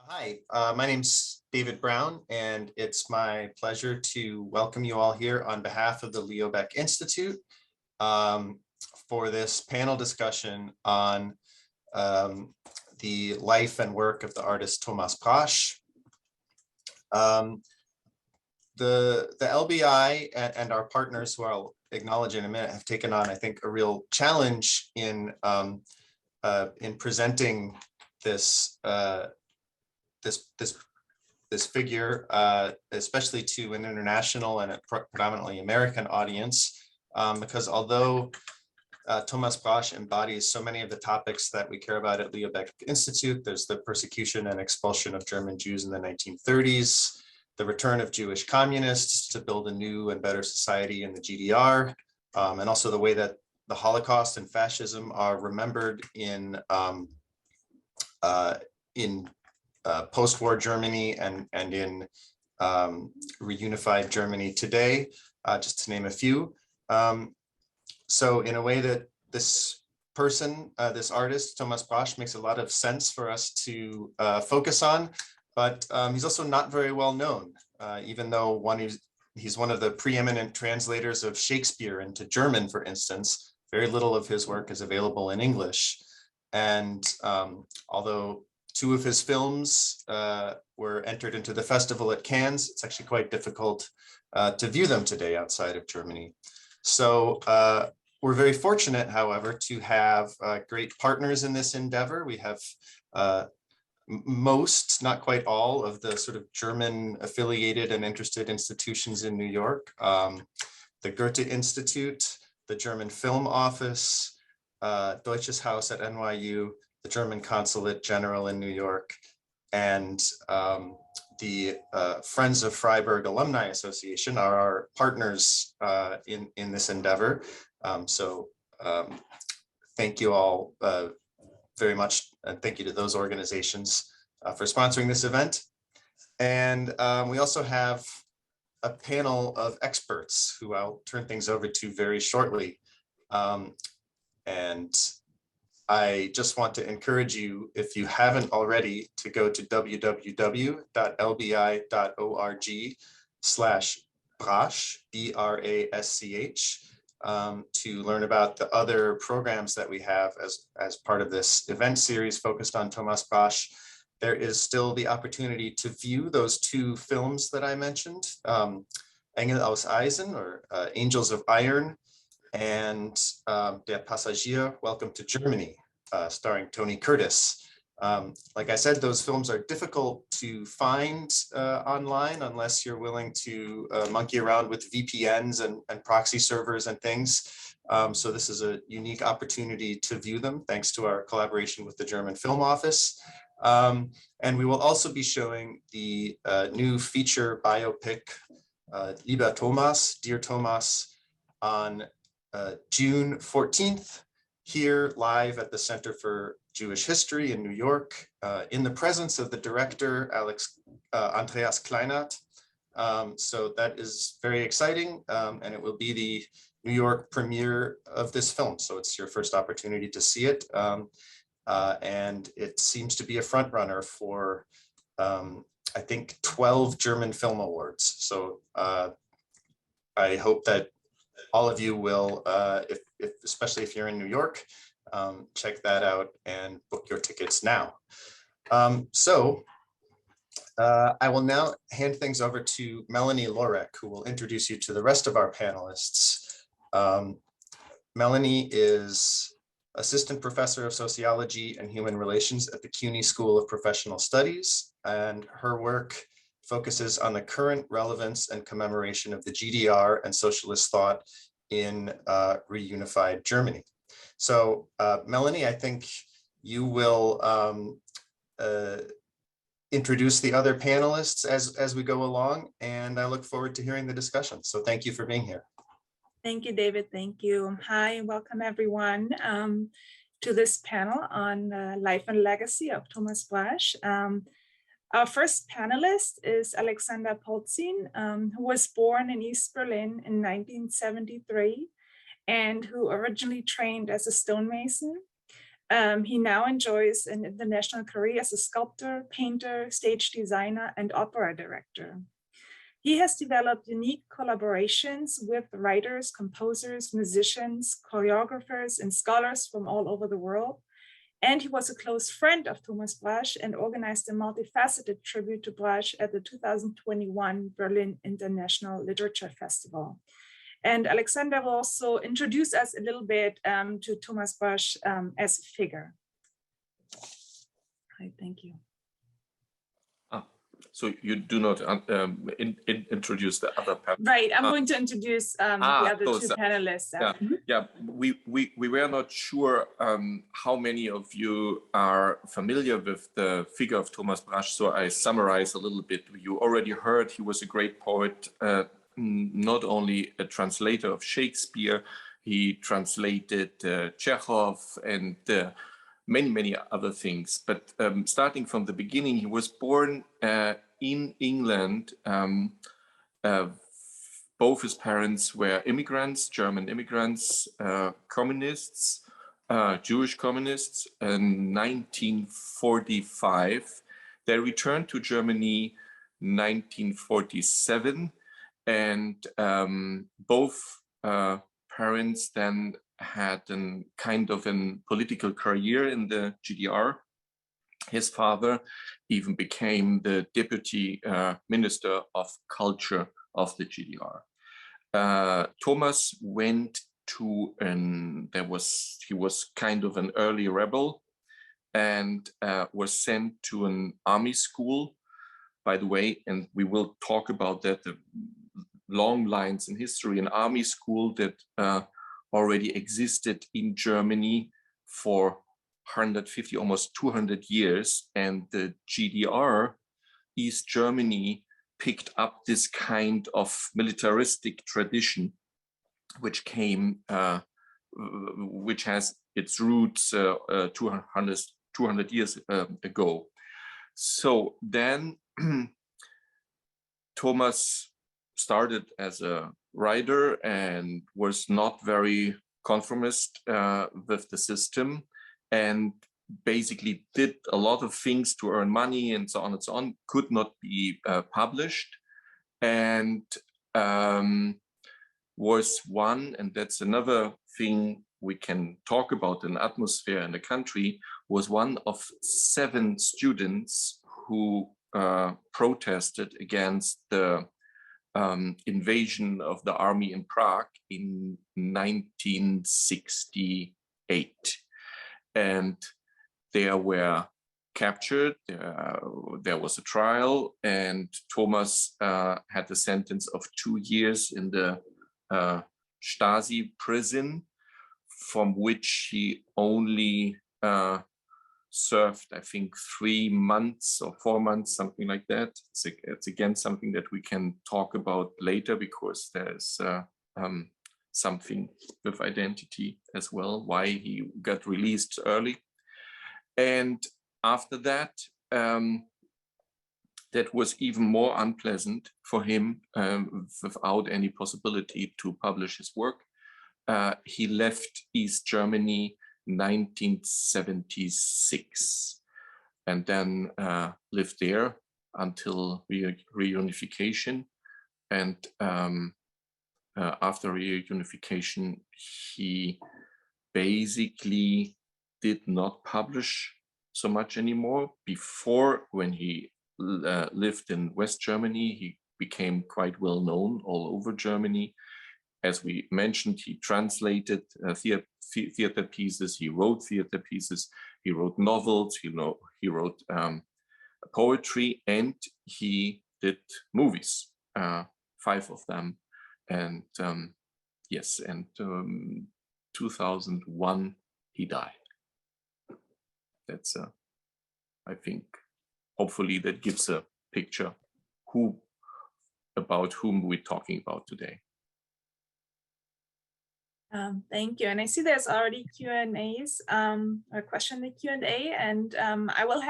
Hi, my name's David Brown, and it's my pleasure to welcome you all here on behalf of the Leo Baeck Institute for this panel discussion on the life and work of the artist Thomas Brasch. The LBI and our partners, who I'll acknowledge in a minute, have taken on, I think, a real challenge in presenting this this figure, especially to an international and a predominantly American audience, because although Thomas Brasch embodies so many of the topics that we care about at Leo Baeck Institute, there's the persecution and expulsion of German Jews in the 1930s, the return of Jewish communists to build a new and better society in the GDR, and also the way that the Holocaust and fascism are remembered in post-war Germany and in reunified Germany today, just to name a few. So in a way that this person, this artist, Thomas Brasch, makes a lot of sense for us to focus on, but he's also not very well known, even though he's one of the preeminent translators of Shakespeare into German, for instance. Very little of his work is available in English. And although two of his films were entered into the festival at Cannes, it's actually quite difficult to view them today outside of Germany. So we're very fortunate, however, to have great partners in this endeavor. We have most, not quite all, of the sort of German affiliated and interested institutions in New York. The Goethe Institute, the German Film Office, Deutsches Haus at NYU, the German Consulate General in New York, and the Friends of Freiburg Alumni Association are our partners in this endeavor. So thank you all very much, and thank you to those organizations for sponsoring this event. And we also have a panel of experts who I'll turn things over to very shortly. And I just want to encourage you, if you haven't already, to go to www.lbi.org/Brasch, B-R-A-S-C-H, to learn about the other programs that we have as part of this event series focused on Thomas Brasch. There is still the opportunity to view those two films that I mentioned, Engel aus Eisen, or Angels of Iron, and Der Passagier, Welcome to Germany, starring Tony Curtis. Like I said, those films are difficult to find online unless you're willing to monkey around with VPNs and proxy servers and things. So this is a unique opportunity to view them, thanks to our collaboration with the German Film Office. And we will also be showing the new feature biopic, Lieber Thomas, Dear Thomas, on June 14th, here live at the Center for Jewish History in New York, in the presence of the director, Andreas Kleinert. So that is very exciting, and it will be the New York premiere of this film. So it's your first opportunity to see it. And it seems to be a front runner for, I think, 12 German Film Awards. So I hope that all of you will, especially if you're in New York, check that out and book your tickets now. So I will now hand things over to Melanie Lorek, who will introduce you to the rest of our panelists. Melanie is Assistant Professor of Sociology and Human Relations at the CUNY School of Professional Studies, and her work focuses on the current relevance and commemoration of the GDR and socialist thought in reunified Germany. So Melanie, I think you will introduce the other panelists as we go along, and I look forward to hearing the discussion. So thank you for being here. Thank you, David. Thank you. Hi, welcome everyone to this panel on life and legacy of Thomas Brasch. Our first panelist is Alexander Polzin, who was born in East Berlin in 1973 and who originally trained as a stonemason. He now enjoys an international career as a sculptor, painter, stage designer, and opera director. He has developed unique collaborations with writers, composers, musicians, choreographers, and scholars from all over the world. And he was a close friend of Thomas Brasch and organized a multifaceted tribute to Brasch at the 2021 Berlin International Literature Festival. And Alexander will also introduce us a little bit to Thomas Brasch as a figure. Hi, thank you. So you do not introduce the other panel. Right, I'm going to introduce the other two panelists. Yeah, we were not sure how many of you are familiar with the figure of Thomas Brasch, so I summarize a little bit. You already heard he was a great poet, not only a translator of Shakespeare, he translated Chekhov and many other things. But starting from the beginning, he was born in England. Both his parents were immigrants, German immigrants, communists, Jewish communists. In 1945, they returned to Germany 1947, and both parents then had a kind of a political career in the GDR. His father even became the deputy minister of culture of the GDR. Thomas went to he was kind of an early rebel and was sent to an army school, by the way, and we will talk about that, the long lines in history, an army school that already existed in Germany for 150, almost 200 years. And the GDR, East Germany, picked up this kind of militaristic tradition, which has its roots 200 years ago. So then Thomas started as a writer and was not very conformist with the system, and basically did a lot of things to earn money and so on, could not be published, and was one, and that's another thing we can talk about, an atmosphere in the country, was one of 7 students who protested against the invasion of the army in Prague in 1968. And they were captured, there was a trial, and Thomas had a sentence of 2 years in the Stasi prison, from which he only served, I think, 3 months or 4 months, something like that. It's again something that we can talk about later, because there's something with identity as well, why he got released early. And after that, that was even more unpleasant for him, without any possibility to publish his work. He left East Germany 1976, and then lived there until reunification. And after reunification, he basically did not publish so much anymore. Before, when he lived in West Germany, he became quite well known all over Germany. As we mentioned, he translated theater pieces, he wrote theater pieces, he wrote novels, he wrote poetry, and he did movies, 5 of them. And yes, and 2001, he died. That's, I think, hopefully that gives a picture about whom we're talking about today. Thank you. And I see there's already Q&As, a question in the Q&A, and I will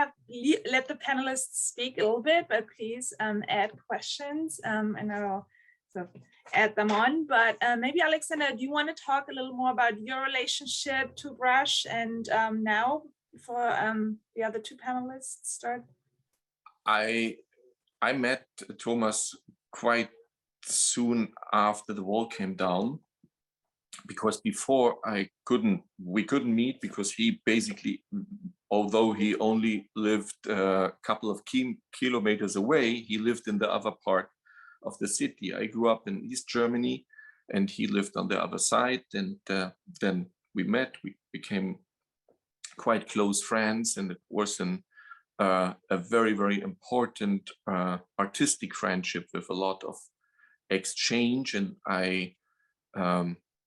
let the panelists speak a little bit, but please add questions, and I'll so add them on. But maybe Alexander, do you want to talk a little more about your relationship to Brasch and now before the other two panelists start? I met Thomas quite soon after the wall came down, because before we couldn't meet, because he basically, although he only lived a couple of kilometers away, he lived in the other part of the city. I grew up in East Germany and he lived on the other side, and then we met, we became quite close friends, and it was a very, very important artistic friendship with a lot of exchange, and I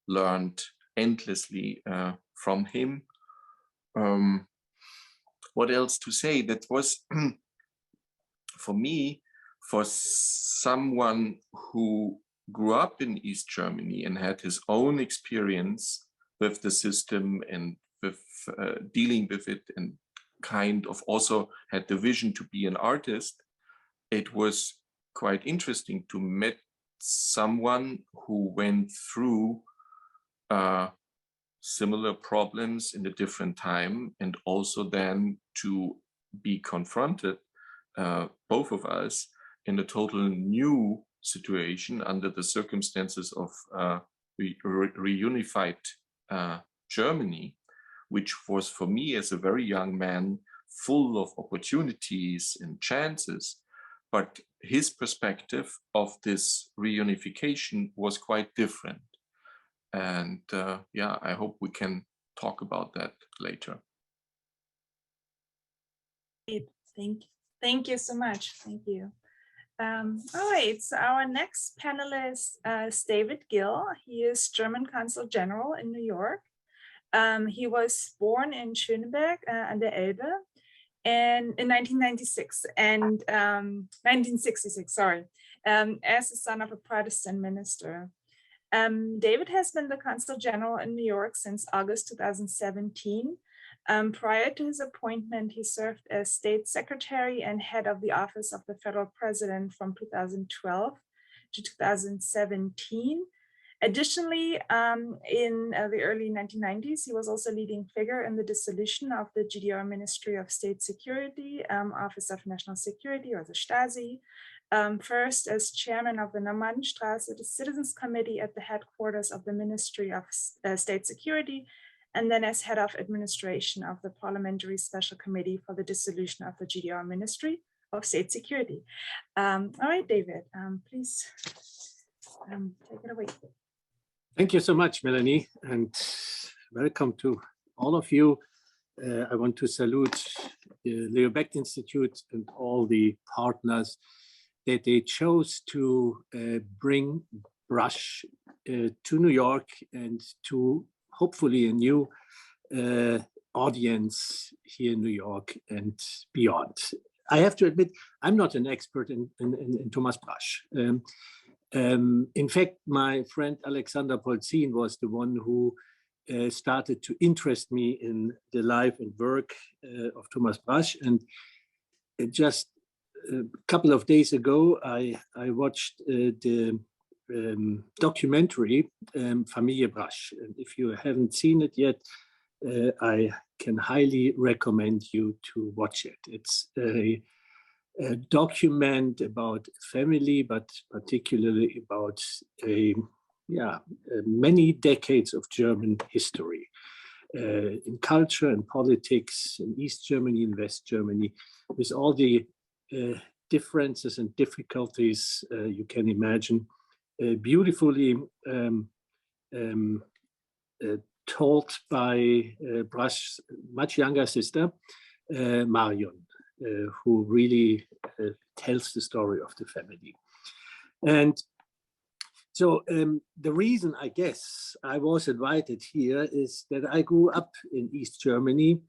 learned endlessly from him. What else to say? That was for me, for someone who grew up in East Germany and had his own experience with the system and with dealing with it, and kind of also had the vision to be an artist, it was quite interesting to meet someone who went through similar problems in a different time, and also then to be confronted, both of us, in a total new situation under the circumstances of reunified Germany, which was for me as a very young man full of opportunities and chances. But his perspective of this reunification was quite different. And yeah, I hope we can talk about that later. Thank you so much. Thank you. All right, so our next panelist is David Gill. He is German Consul General in New York. He was born in Schöneberg an der Elbe and in 1996 and 1966, sorry, as the son of a Protestant minister. David has been the Consul General in New York since August 2017. Prior to his appointment, he served as State Secretary and head of the Office of the Federal President from 2012 to 2017. Additionally, in the early 1990s, he was also a leading figure in the dissolution of the GDR Ministry of State Security, Office of National Security, or the Stasi, first as chairman of the Normannenstraße, the Citizens Committee at the headquarters of the Ministry of State Security, and then as head of administration of the Parliamentary Special Committee for the dissolution of the GDR Ministry of State Security. All right, David, please take it away. Thank you so much, Melanie, and welcome to all of you. I want to salute the Leo Baeck Institute and all the partners that they chose to bring Brasch to New York and to hopefully a new audience here in New York and beyond. I have to admit, I'm not an expert in Thomas Brasch. In fact, my friend Alexander Polzin was the one who started to interest me in the life and work of Thomas Brasch. And just a couple of days ago, I watched the documentary Familie Brasch. And if you haven't seen it yet, I can highly recommend you to watch it. It's a document about family, but particularly about many decades of German history in culture and politics in East Germany and West Germany, with all the differences and difficulties you can imagine, beautifully told by Brasch's much younger sister, Marion, who really tells the story of the family. And so the reason, I guess, I was invited here is that I grew up in East Germany.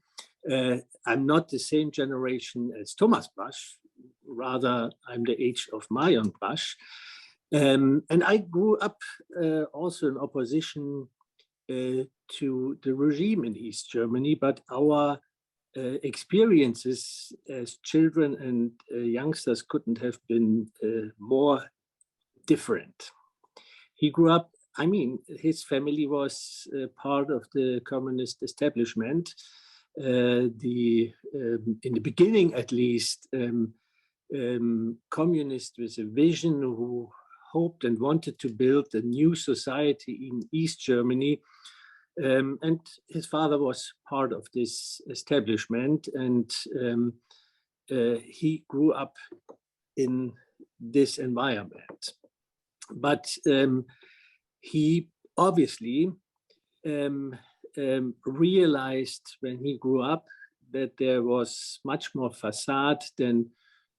I'm not the same generation as Thomas Brasch, rather I'm the age of Marion Brasch. And I grew up also in opposition to the regime in East Germany, but our experiences as children and youngsters couldn't have been more different. He grew up, I mean, his family was part of the communist establishment. In the beginning, at least, communists with a vision who hoped and wanted to build a new society in East Germany. And his father was part of this establishment, and he grew up in this environment. But he obviously realized when he grew up that there was much more facade than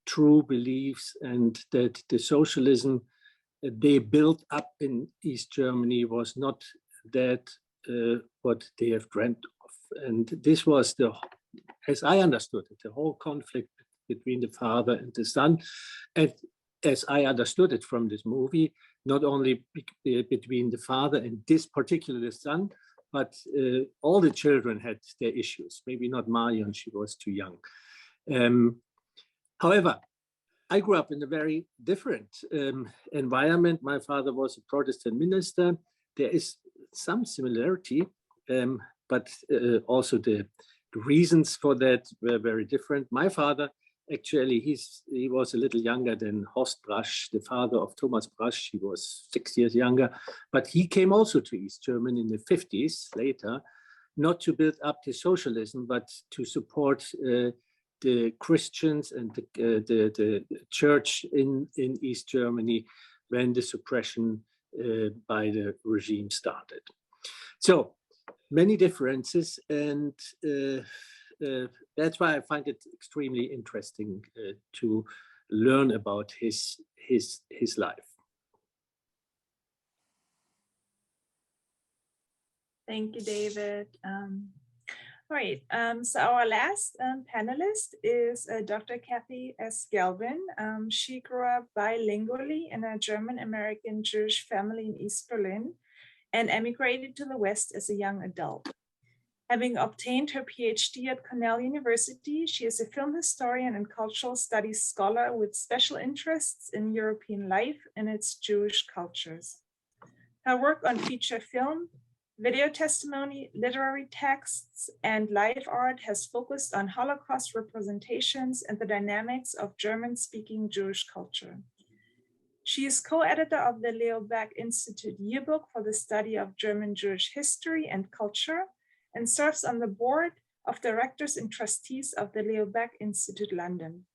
true beliefs, and that the socialism they built up in East Germany was not that what they have dreamt of. And this was as I understood it, the whole conflict between the father and the son. And as I understood it from this movie, not only between the father and this particular son, but all the children had their issues. Maybe not Marion, she was too young. However, I grew up in a very different environment. My father was a Protestant minister. There is some similarity, but also the reasons for that were very different. My father, actually, he was a little younger than Horst Brasch, the father of Thomas Brasch. He was 6 years younger, but he came also to East Germany in the 50s later, not to build up the socialism, but to support the Christians and the church in East Germany when the suppression by the regime started. So many differences, and that's why I find it extremely interesting to learn about his life. Thank you, David. All right, so our last panelist is Dr. Kathy S. Galvin. She grew up bilingually in a German-American Jewish family in East Berlin and emigrated to the West as a young adult. Having obtained her PhD at Cornell University, she is a film historian and cultural studies scholar with special interests in European life and its Jewish cultures. Her work on feature film, video testimony, literary texts, and live art has focused on Holocaust representations and the dynamics of German-speaking Jewish culture. She is co-editor of the Leo Baeck Institute Yearbook for the Study of German Jewish History and Culture, and serves on the board of directors and trustees of the Leo Baeck Institute London.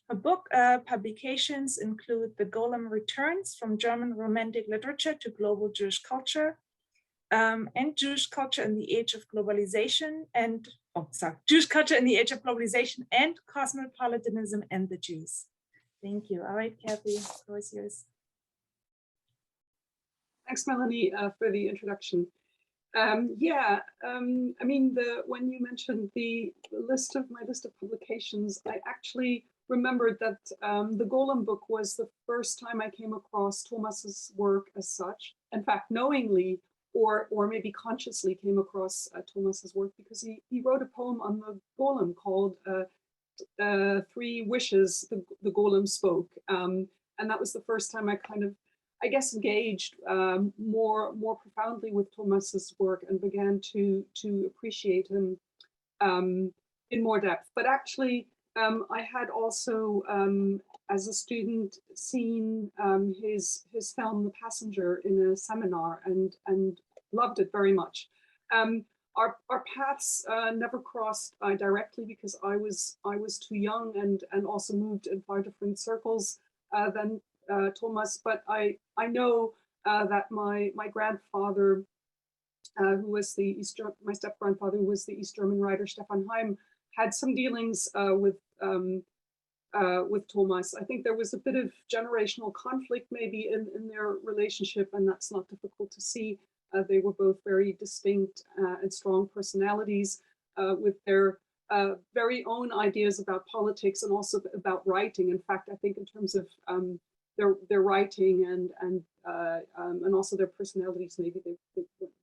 Her book publications include The Golem Returns from German Romantic Literature to Global Jewish Culture, and Jewish Culture in the Age of Globalization, and Jewish Culture in the Age of Globalization and Cosmopolitanism and the Jews. Thank you. All right, Kathy, the floor is yours. Thanks, Melanie, for the introduction. I mean, when you mentioned my list of publications, I actually remembered that the Golem book was the first time I came across Thomas's work as such. In fact, knowingly or maybe consciously came across Thomas's work because he wrote a poem on the Golem called Three Wishes the Golem Spoke. And that was the first time I kind of, I guess, engaged more profoundly with Thomas's work and began to appreciate him in more depth. But actually, I had also, as a student, seen his film *The Passenger* in a seminar and loved it very much. Our paths never crossed directly because I was too young and also moved in far different circles than Thomas. But I know that my grandfather, who was my step grandfather, who was the East German writer Stefan Heim, had some dealings with Thomas. I think there was a bit of generational conflict maybe in their relationship, and that's not difficult to see. They were both very distinct and strong personalities with their very own ideas about politics and also about writing. In fact, I think in terms of their writing and also their personalities, maybe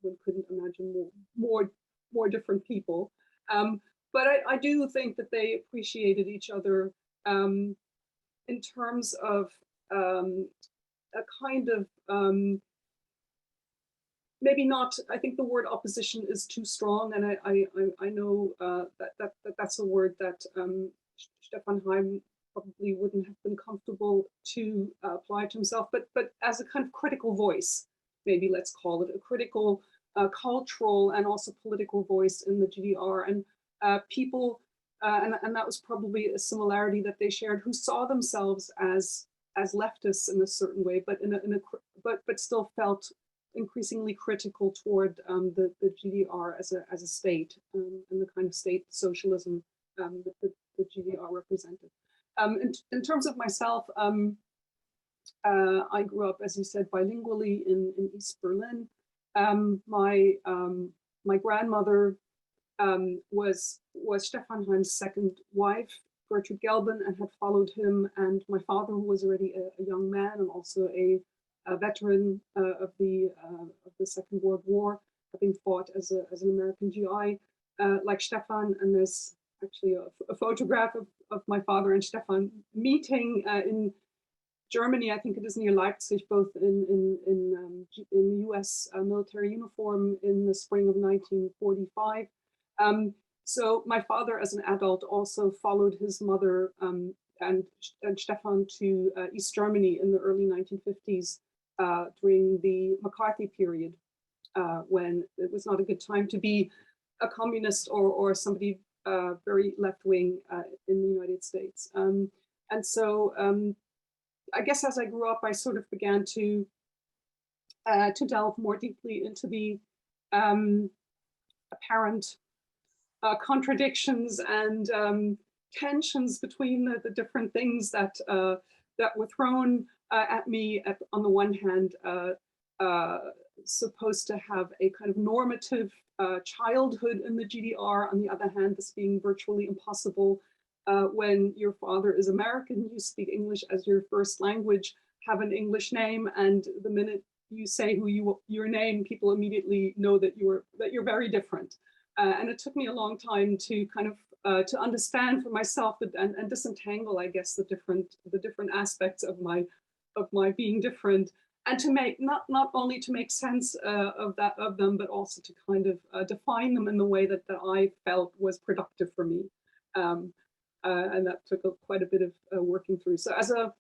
one couldn't imagine more different people. But I do think that they appreciated each other in terms of a kind of maybe not, I think the word opposition is too strong, and I know that's a word that Stefan Heim probably wouldn't have been comfortable to apply to himself, but as a kind of critical voice, maybe let's call it a critical cultural and also political voice in the GDR, and people, and that was probably a similarity that they shared, who saw themselves as leftists in a certain way, but still felt increasingly critical toward the GDR as a state, and the kind of state socialism that the GDR represented. In terms of myself, I grew up, as you said, bilingually in East Berlin. My grandmother was Stefan Heim's second wife, Gertrude Gelbin, and had followed him. And my father, who was already a young man and also a veteran of the Second World War, having fought as an American GI, like Stefan. And there's actually a photograph of my father and Stefan meeting in Germany. I think it is near Leipzig, both in the US military uniform in the spring of 1945. So my father, as an adult, also followed his mother and Stefan to East Germany in the early 1950s during the McCarthy period, when it was not a good time to be a communist or somebody very left-wing in the United States. And so I guess as I grew up, I sort of began to delve more deeply into the apparent contradictions and tensions between the different things that were thrown at me. On the one hand, supposed to have a kind of normative childhood in the GDR. On the other hand, this being virtually impossible when your father is American, you speak English as your first language, have an English name, and the minute you say your name, people immediately know that you're very different. And it took me a long time to kind of to understand for myself and disentangle, I guess, the different aspects of my being different, and to make not only to make sense of them, but also to kind of define them in the way that I felt was productive for me. And that took quite a bit of working through. So as a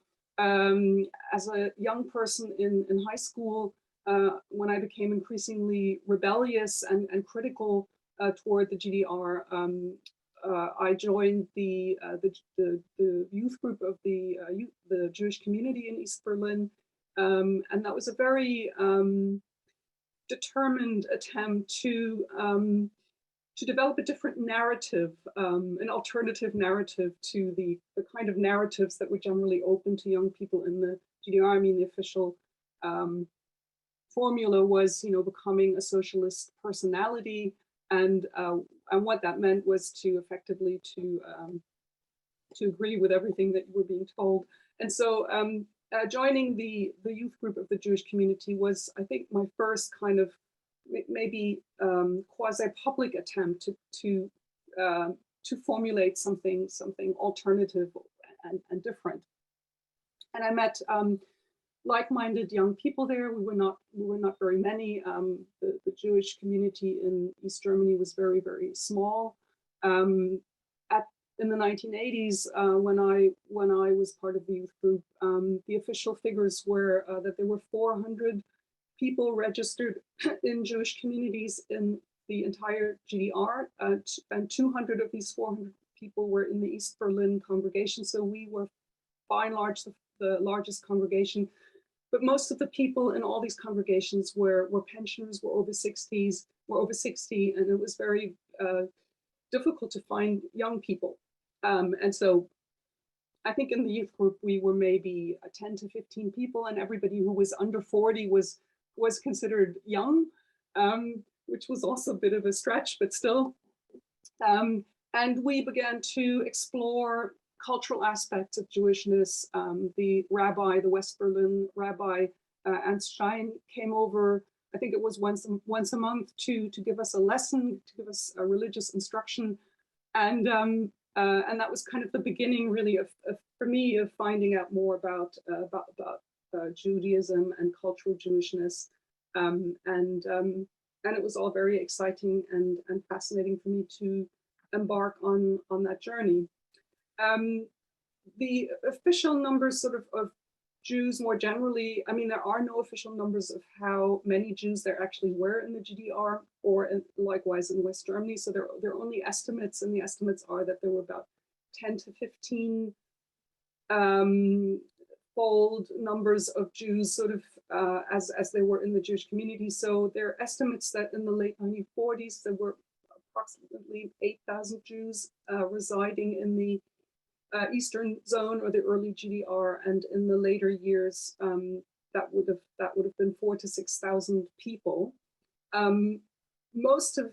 young person in high school, when I became increasingly rebellious and critical toward the GDR, I joined the youth group of the Jewish community in East Berlin, and that was a very determined attempt to develop a different narrative, an alternative narrative to the kind of narratives that were generally open to young people in the GDR. I mean, the official formula was, becoming a socialist personality, and what that meant was to effectively to agree with everything that you were being told. And so joining the youth group of the Jewish community was, I think, my first kind of maybe quasi-public attempt to formulate something alternative and different. And I met like-minded young people there. We were not very many. The Jewish community in East Germany was very, very small. In the 1980s, when I was part of the youth group, the official figures were that there were 400 people registered in Jewish communities in the entire GDR, and 200 of these 400 people were in the East Berlin congregation. So we were by and large the largest congregation, but most of the people in all these congregations were pensioners, were over 60, and it was very difficult to find young people. And so I think in the youth group, we were maybe 10 to 15 people, and everybody who was under 40 was considered young, which was also a bit of a stretch, but still. And we began to explore cultural aspects of Jewishness. The West Berlin rabbi, Ernst Stein, came over, I think it was once a month, to give us a lesson, to give us a religious instruction. And that was kind of the beginning, really, for me, of finding out more about Judaism and cultural Jewishness. And it was all very exciting and fascinating for me to embark on that journey. The official numbers sort of Jews more generally, I mean, there are no official numbers of how many Jews there actually were in the GDR or likewise in West Germany. So there are only estimates, and the estimates are that there were about 10 to 15 fold numbers of Jews sort of as they were in the Jewish community. So there are estimates that in the late 1940s, there were approximately 8,000 Jews residing in the Eastern Zone or the early GDR, and in the later years, that would have been 4,000 to 6,000 people. Most of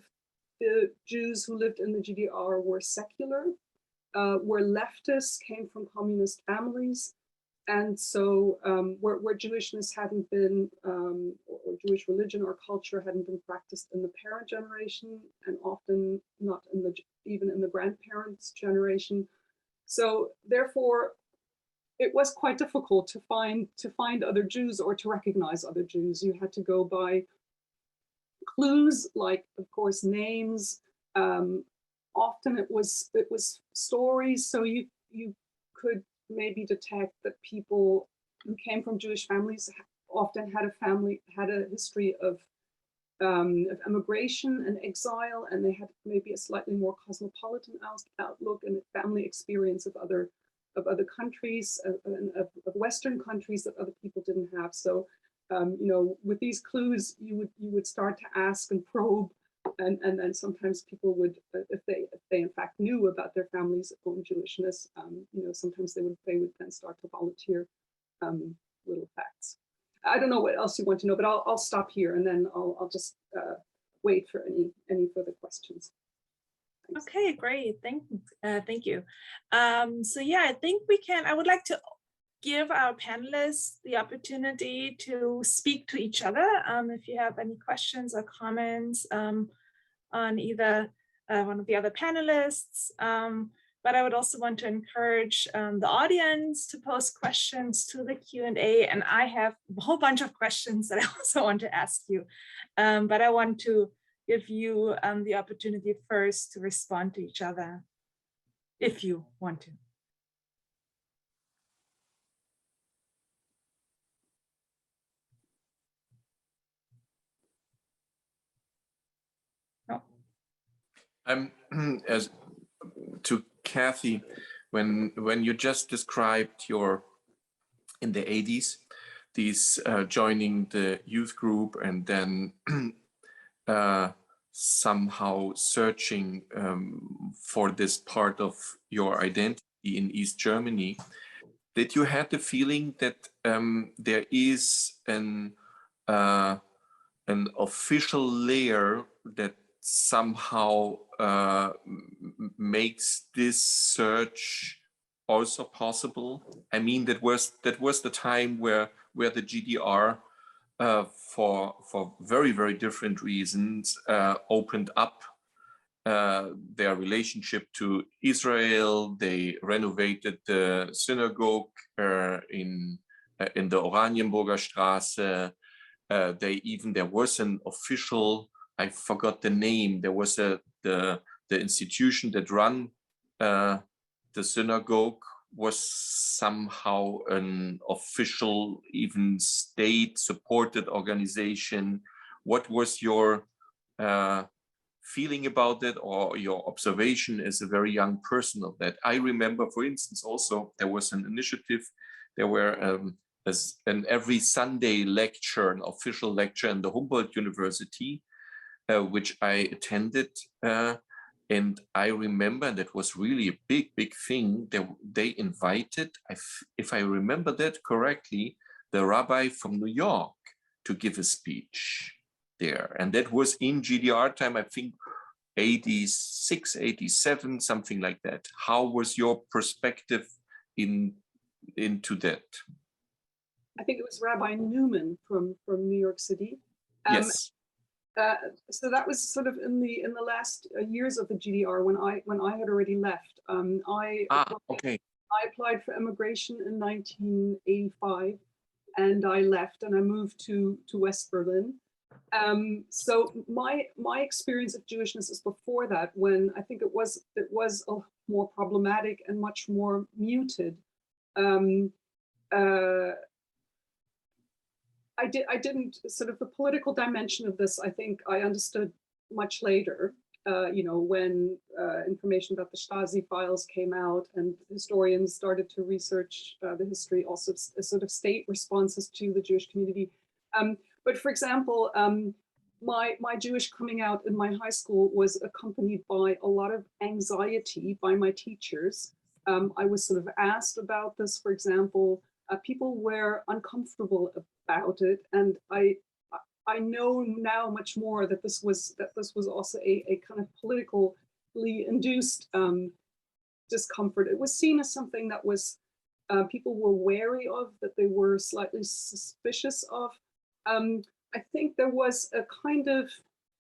the Jews who lived in the GDR were secular, were leftists, came from communist families, and so where Jewishness hadn't been, or Jewish religion or culture hadn't been practiced in the parent generation, and often not in even in the grandparents' generation. So therefore, it was quite difficult to find other Jews or to recognize other Jews. You had to go by clues, like, of course, names. Often it was stories. So you could maybe detect that people who came from Jewish families often had a history of emigration and exile, and they had maybe a slightly more cosmopolitan outlook and a family experience of other countries, of Western countries that other people didn't have. So, you know, with these clues, you would start to ask and probe, and then sometimes people would, if they in fact knew about their family's own Jewishness, you know, sometimes they would then start to volunteer little facts. I don't know what else you want to know, but I'll stop here, and then I'll just wait for any further questions. Thanks. Okay, great. Thank you. So yeah, I think I would like to give our panelists the opportunity to speak to each other. If you have any questions or comments on either one of the other panelists, but I would also want to encourage the audience to post questions to the Q&A. And I have a whole bunch of questions that I also want to ask you, but I want to give you the opportunity first to respond to each other, if you want to. No. As to Kathy, when you just described in the 80s, these joining the youth group and then somehow searching for this part of your identity in East Germany, did you have the feeling that there is an official layer that somehow makes this search also possible? I mean, that was the time where the GDR for very, very different reasons opened up their relationship to Israel. They renovated the synagogue in the Oranienburger Straße. There was an official, I forgot the name. There was the institution that ran the synagogue was somehow an official, even state-supported organization. What was your feeling about it, or your observation as a very young person of that? I remember, for instance, also there was an initiative. There were an every Sunday lecture, an official lecture in the Humboldt University, which I attended. And I remember that was really a big, big thing. They invited, if I remember that correctly, the rabbi from New York to give a speech there. And that was in GDR time, I think 86, 87, something like that. How was your perspective into that? I think it was Rabbi Newman from New York City. Yes. So that was sort of in the last years of the GDR when I had already left. I applied for immigration in 1985, and I left and I moved to West Berlin. So my experience of Jewishness is before that, when I think it was a more problematic and much more muted. I didn't sort of the political dimension of this. I think I understood much later. When information about the Stasi files came out and historians started to research the history, also sort of state responses to the Jewish community. But for example, my Jewish coming out in my high school was accompanied by a lot of anxiety by my teachers. I was sort of asked about this, for example. People were uncomfortable about it, and I know now much more that this was also a kind of politically induced discomfort. It was seen as something that was people were wary of, that they were slightly suspicious of. I think there was a kind of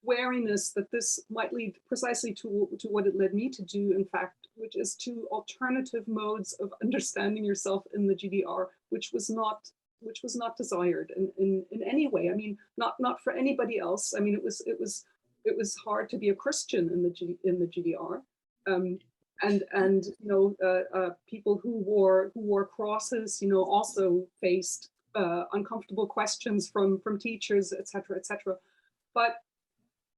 wariness that this might lead precisely to what it led me to do, in fact, which is to alternative modes of understanding yourself in the GDR, which was not desired in any way. I mean, not for anybody else. I mean, it was hard to be a Christian in the GDR, and people who wore crosses, also faced uncomfortable questions from teachers, etc., etc. But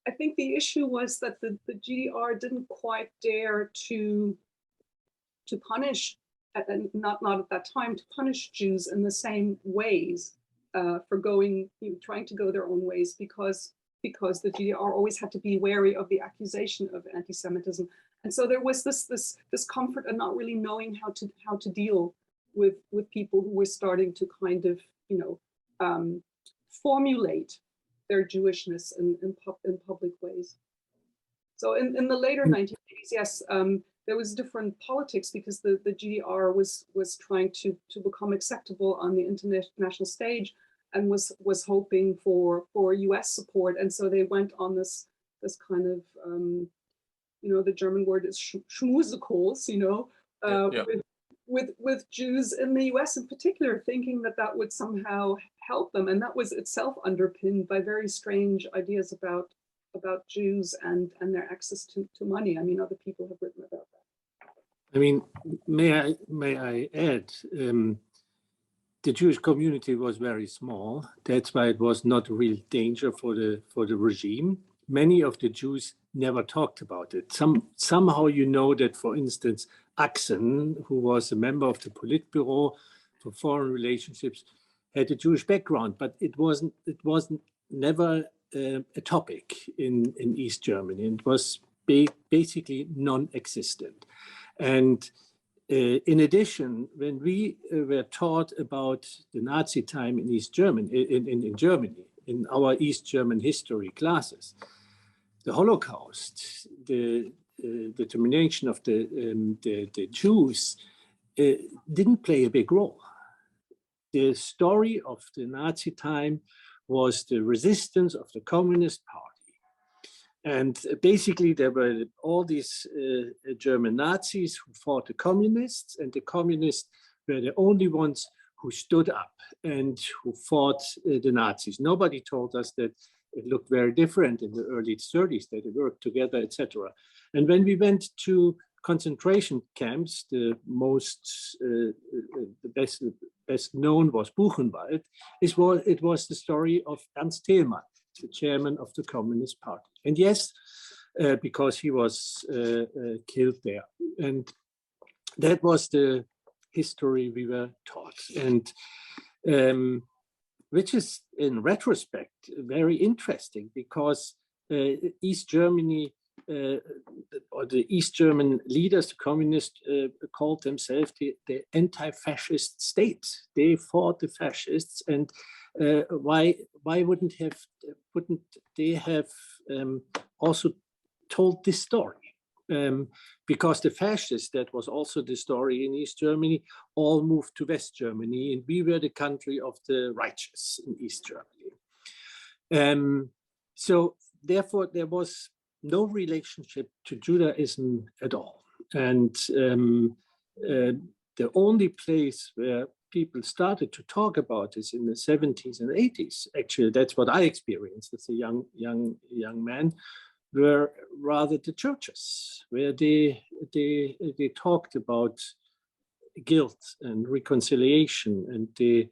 I think the issue was that the GDR didn't quite dare to punish, and not at that time, to punish Jews in the same ways for trying to go their own ways, because the GDR always had to be wary of the accusation of anti-Semitism, and so there was this discomfort and not really knowing how to deal with people who were starting to kind of formulate their Jewishness in public ways. So in the later 1980s, yes, there was different politics, because the GDR was trying to become acceptable on the international stage, and was hoping for US support, and so they went on this kind of the German word is schmusicals, with Jews in the US in particular, thinking that would somehow help them, and that was itself underpinned by very strange ideas about Jews and their access to money. I mean, other people have written about that. I mean, may I add, the Jewish community was very small. That's why it was not a real danger for the regime. Many of the Jews never talked about it. Somehow that, for instance, Axen, who was a member of the Politburo for foreign relationships, had a Jewish background, but it wasn't never a topic in East Germany. It was basically non-existent. And in addition, when we were taught about the Nazi time in East Germany, in Germany, in our East German history classes, the Holocaust, the termination of the Jews didn't play a big role. The story of the Nazi time was the resistance of the Communist Party. And basically there were all these German Nazis who fought the communists, and the communists were the only ones who stood up and who fought the Nazis. Nobody told us that it looked very different in the early 30s, that they worked together, etc. And when we went to concentration camps, the best known was Buchenwald. It was the story of Ernst Thälmann, the chairman of the Communist Party. And yes, because he was killed there. And that was the history we were taught. And which is, in retrospect, very interesting, because East Germany, or the East German leaders, the communists, called themselves the anti-fascist state. They fought the fascists, and why wouldn't they have also told this story? Because the fascists, that was also the story in East Germany, all moved to West Germany, and we were the country of the righteous in East Germany. So therefore, there was no relationship to Judaism at all. And the only place where people started to talk about this in the 70s and 80s. Actually, that's what I experienced as a young man, were rather the churches, where they talked about guilt and reconciliation, and they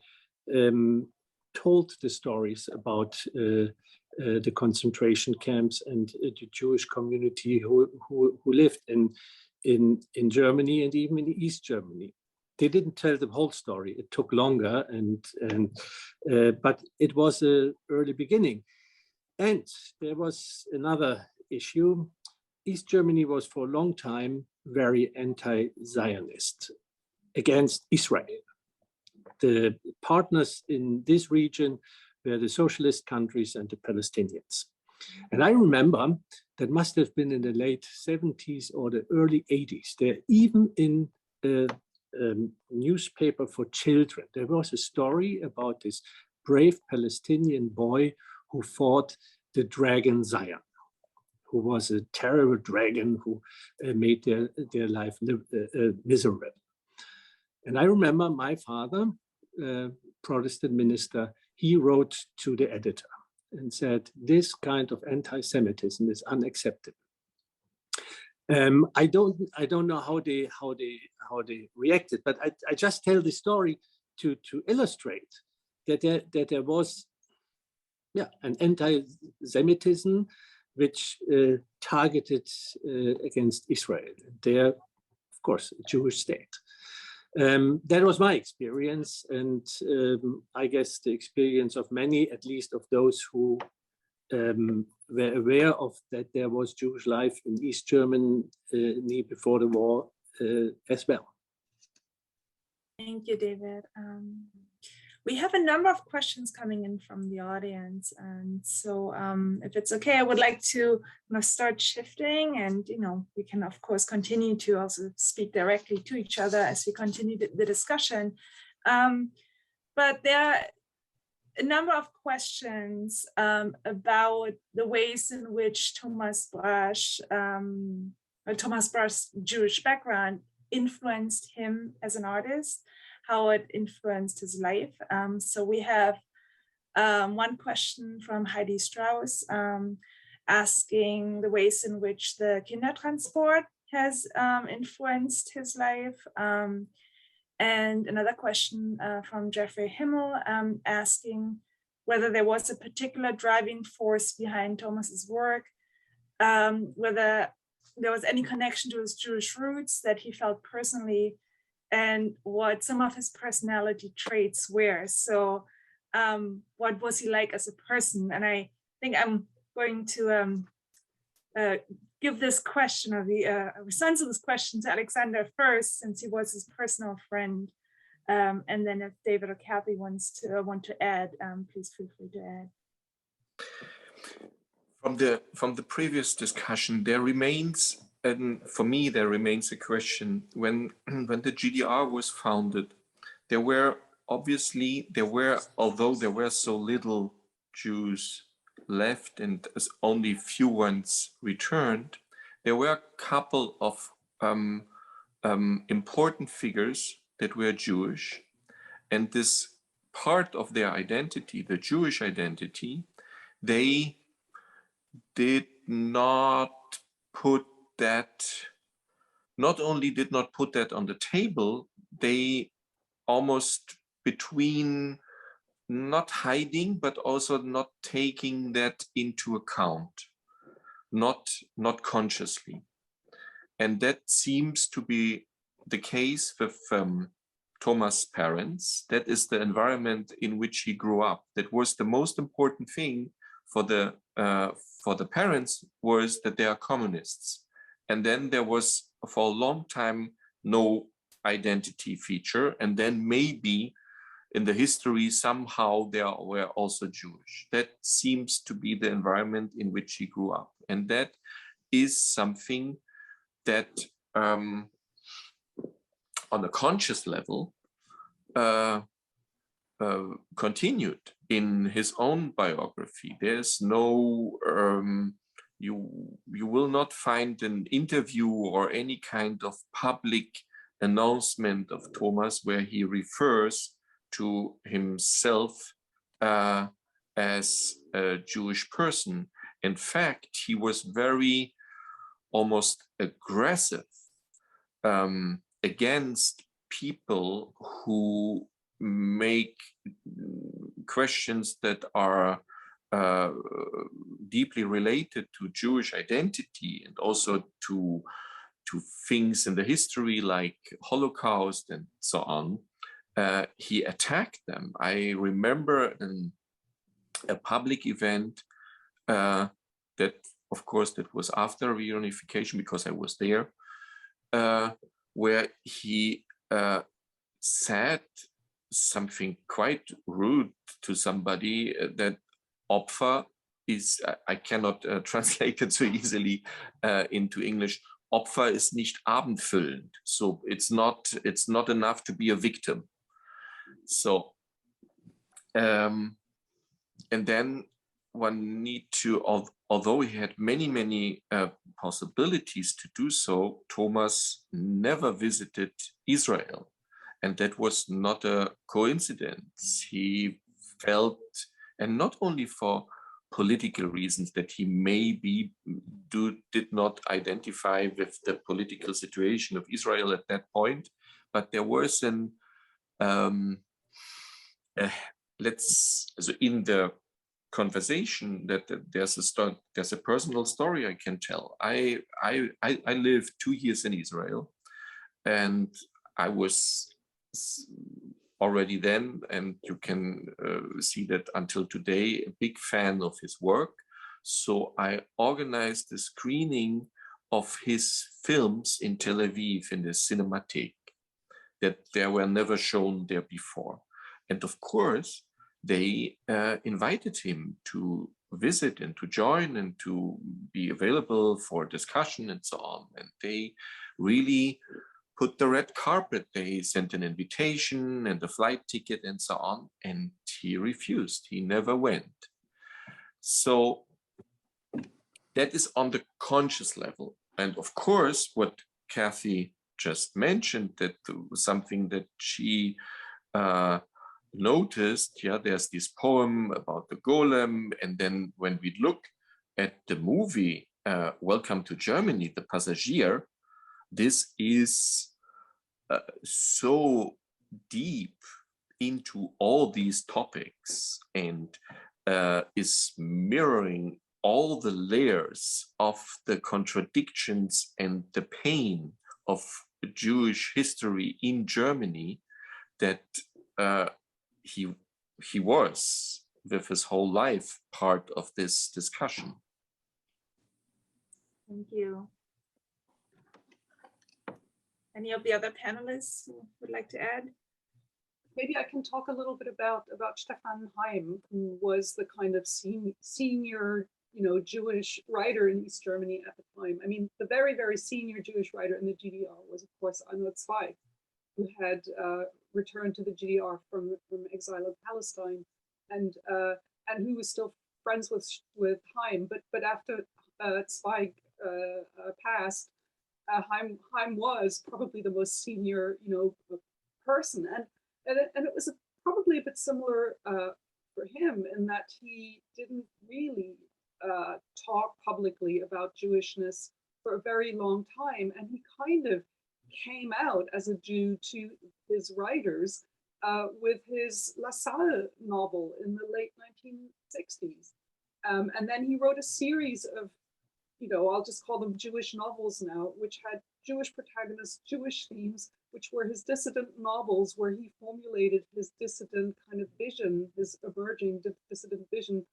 told the stories about the concentration camps and the Jewish community who lived in Germany and even in East Germany. They didn't tell the whole story. It took longer, but it was an early beginning. And there was another issue. East Germany was for a long time very anti-Zionist, against Israel. The partners in this region were the socialist countries and the Palestinians. And I remember that must have been in the late 70s or the early 80s. There, even in a newspaper for children, there was a story about this brave Palestinian boy who fought the dragon Zion, who was a terrible dragon who made their life miserable. And I remember my father, Protestant minister, he wrote to the editor and said, this kind of anti-Semitism is unacceptable. I don't know how they reacted, but I just tell the story to illustrate that there was an anti-Semitism which targeted against Israel. There, of course, a Jewish state. That was my experience, and I guess the experience of many, at least of those who were aware of that there was Jewish life in East Germany before the war as well. Thank you, David. We have a number of questions coming in from the audience, and so if it's okay, I would like to start shifting, and we can of course continue to also speak directly to each other as we continue the discussion. But there are a number of questions about the ways in which Thomas Brasch's Jewish background influenced him as an artist, how it influenced his life. So we have one question from Heidi Strauss asking the ways in which the Kindertransport has influenced his life. And another question from Jeffrey Himmel asking whether there was a particular driving force behind Thomas's work, whether there was any connection to his Jewish roots that he felt personally, and what some of his personality traits were. So what was he like as a person? And I think I'm going to give this question, or the response to this question, to Alexander first, since he was his personal friend. And then if David or Kathy want to add, please feel free to add. From the previous discussion, there remains, and for me, there remains a question. When the GDR was founded, although there were so little Jews left and as only few ones returned, there were a couple of important figures that were Jewish, and this part of their identity, the Jewish identity, they did not put that, not only did not put that on the table, they almost between not hiding, but also not taking that into account, not consciously. And that seems to be the case with Thomas' parents. That is the environment in which he grew up. That was the most important thing for the parents, was that they are communists. And then there was for a long time no identity feature, and then maybe in the history somehow they were also Jewish. That seems to be the environment in which he grew up, and that is something that on a conscious level continued in his own biography. There's no you will not find an interview or any kind of public announcement of Thomas where he refers to himself as a Jewish person. In fact, he was very almost aggressive against people who make questions that are deeply related to Jewish identity and also to things in the history like Holocaust and so on. He attacked them. I remember a public event that, of course, that was after reunification because I was there, where he said something quite rude to somebody that Opfer is, I cannot translate it so easily into English. Opfer ist nicht abendfüllend. So it's not enough to be a victim. So, and then one need to, although he had many possibilities to do so, Thomas never visited Israel. And that was not a coincidence. He felt, and not only for political reasons, that he maybe did not identify with the political situation of Israel at that point, but there was so in the conversation that there's a personal story I can tell. I lived 2 years in Israel, and I was already then, and you can see that until today, a big fan of his work. So I organized the screening of his films in Tel Aviv in the Cinematheek that they were never shown there before. And of course, they invited him to visit and to join and to be available for discussion and so on. And they really put the red carpet. They sent an invitation and a flight ticket and so on, and he refused. He never went. So that is on the conscious level. And of course, what Kathy just mentioned, that was something that she noticed, yeah, there's this poem about the golem, and then when we look at the movie Welcome to Germany, The Passagier, this is so deep into all these topics and is mirroring all the layers of the contradictions and the pain of Jewish history in Germany that he was, with his whole life, part of this discussion. Thank you. Any of the other panelists who would like to add? Maybe I can talk a little bit about Stefan Heim, who was the kind of senior, Jewish writer in East Germany at the time. I mean, the very, very senior Jewish writer in the GDR was, of course, Arnold Zweig, who had returned to the GDR from exile in Palestine, and who was still friends with Heim. But after Zweig passed, Heim was probably the most senior, person, and it was probably a bit similar for him in that he didn't really talk publicly about Jewishness for a very long time, and he kind of came out as a Jew to his writers with his La Salle novel in the late 1960s, and then he wrote a series of, I'll just call them Jewish novels now, which had Jewish protagonists, Jewish themes, which were his dissident novels, where he formulated his dissident kind of vision, his emerging dissident vision,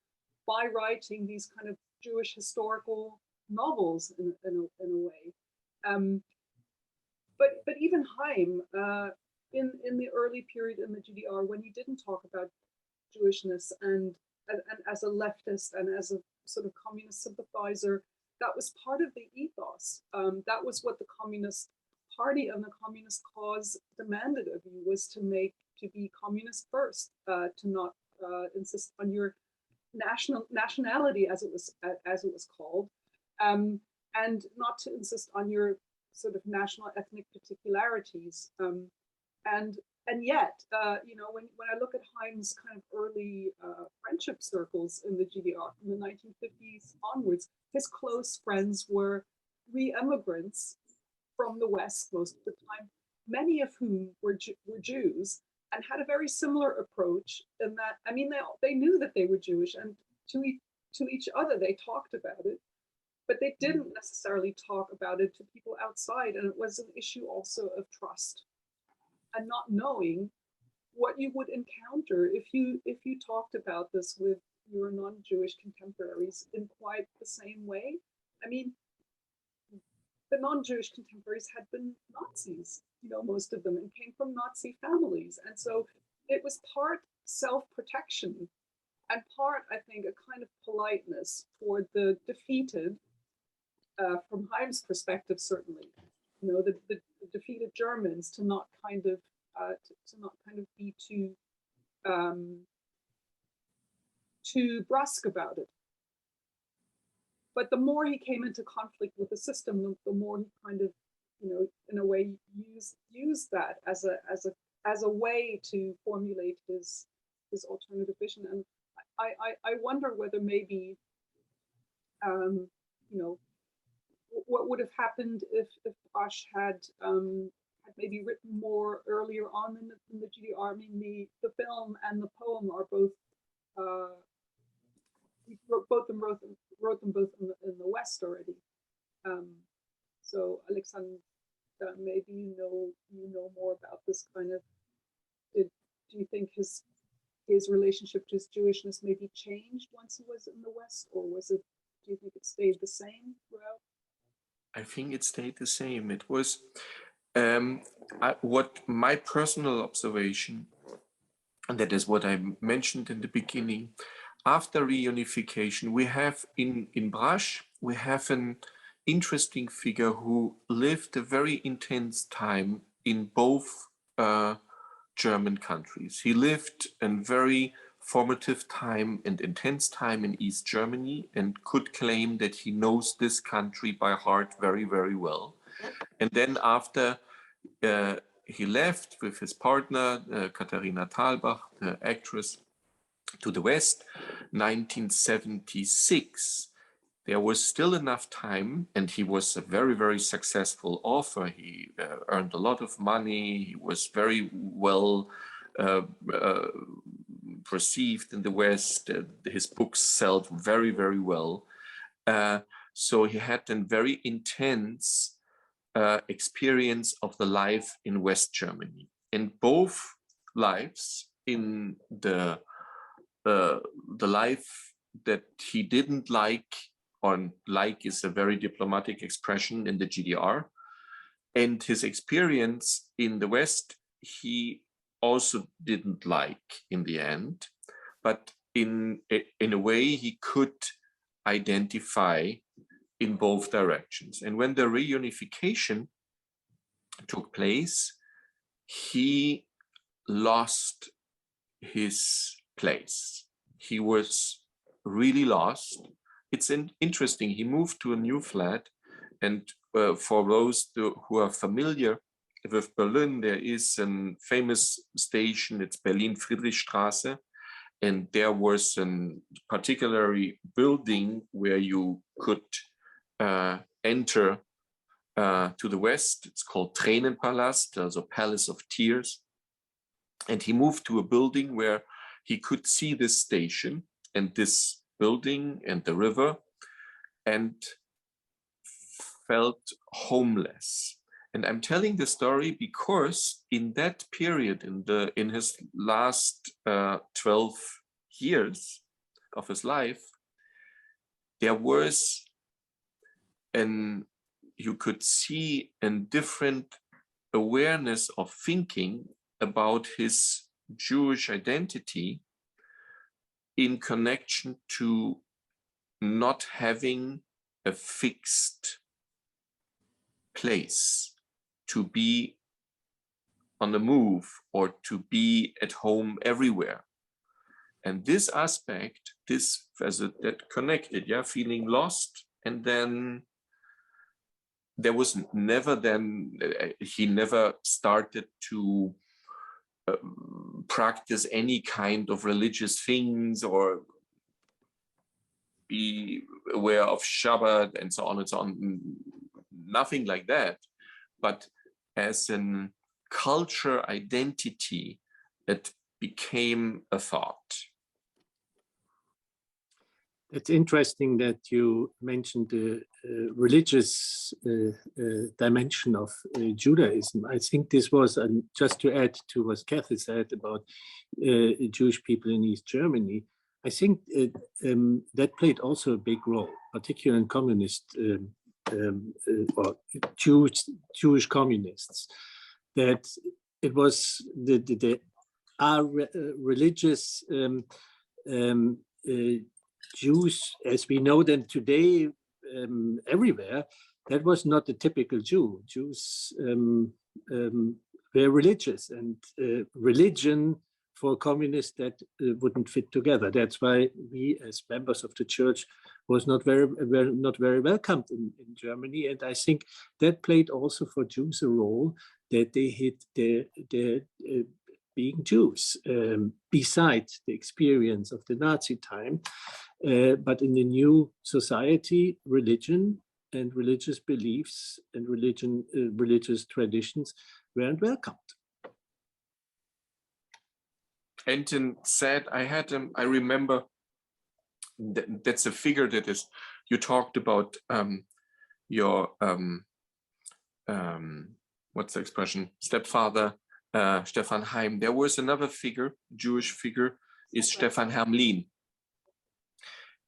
by writing these kind of Jewish historical novels in a way. But even Heim, in the early period in the GDR, when he didn't talk about Jewishness and as a leftist and as a sort of communist sympathizer, that was part of the ethos. That was what the Communist Party and the Communist cause demanded of you, was to be communist first, to not insist on your nationality, as it was called, and not to insist on your sort of national ethnic particularities. And yet, you know, when I look at Haim's kind of early friendship circles in the GDR from the 1950s onwards, his close friends were re-immigrants from the West most of the time, many of whom were Jews and had a very similar approach in that, I mean, they knew that they were Jewish, and to each other they talked about it, but they didn't necessarily talk about it to people outside. And it was an issue also of trust and not knowing what you would encounter if you talked about this with your non-Jewish contemporaries in quite the same way. I mean, the non-Jewish contemporaries had been Nazis, you know, most of them, and came from Nazi families. And so it was part self-protection and part, I think, a kind of politeness toward the defeated, from Haim's perspective, certainly, you know, the defeated Germans, to not kind of be too brusque about it. But the more he came into conflict with the system, the more he kind of, you know, in a way used that as a way to formulate his alternative vision. And I wonder whether maybe, you know, what would have happened if Brasch had maybe written more earlier on in the GDR. I mean, the film and the poem are both, he wrote them both in the West already. So Alexander, maybe you know more about this kind of. Do you think his relationship to his Jewishness maybe changed once he was in the West, or was it? Do you think it stayed the same throughout? I think it stayed the same. It was what my personal observation, and that is what I mentioned in the beginning. After reunification, we have in Brasch, we have an interesting figure who lived a very intense time in both German countries. He lived a very formative time and intense time in East Germany and could claim that he knows this country by heart very, very well. And then after he left with his partner, Katharina Thalbach, the actress, to the West, 1976, there was still enough time, and he was a very, very successful author. He earned a lot of money. He was very well perceived in the West. His books sold very, very well. So he had a very intense experience of the life in West Germany. In both lives, in the life that he didn't like, or like is a very diplomatic expression in the GDR, and his experience in the West, he also didn't like in the end, but in a way he could identify in both directions. And when the reunification took place, he lost his place. He was really lost. It's interesting, he moved to a new flat, and for those who are familiar with Berlin, there is a famous station, it's Berlin-Friedrichstraße, and there was a particular building where you could enter to the West. It's called Tränenpalast, also Palace of Tears. And he moved to a building where he could see this station and this building and the river, and felt homeless. And I'm telling the story because in that period, in his last 12 years of his life, there was you could see a different awareness of thinking about his Jewish identity in connection to not having a fixed place to be on the move or to be at home everywhere. And this aspect, that connected, feeling lost and then there was never then, he never started to practice any kind of religious things or be aware of Shabbat and so on and so on. Nothing like that. But as a culture identity, it became a thought. It's interesting that you mentioned the religious dimension of Judaism. I think this was, just to add to what Kathy said about Jewish people in East Germany, I think that played also a big role, particularly in communist or Jewish communists, that it was our religious Jews, as we know them today, everywhere. That was not the typical Jew. Jews were religious, and religion for communists that wouldn't fit together. That's why we, as members of the church, was not very welcomed in Germany. And I think that played also for Jews a role, that they hid their being Jews, besides the experience of the Nazi time. But in the new society, religion and religious beliefs and religious traditions weren't welcomed. Anton said, I remember that's a figure that is, you talked about your, what's the expression, stepfather, Stefan Heim. There was another figure, Jewish figure, is Stefan Hermlin.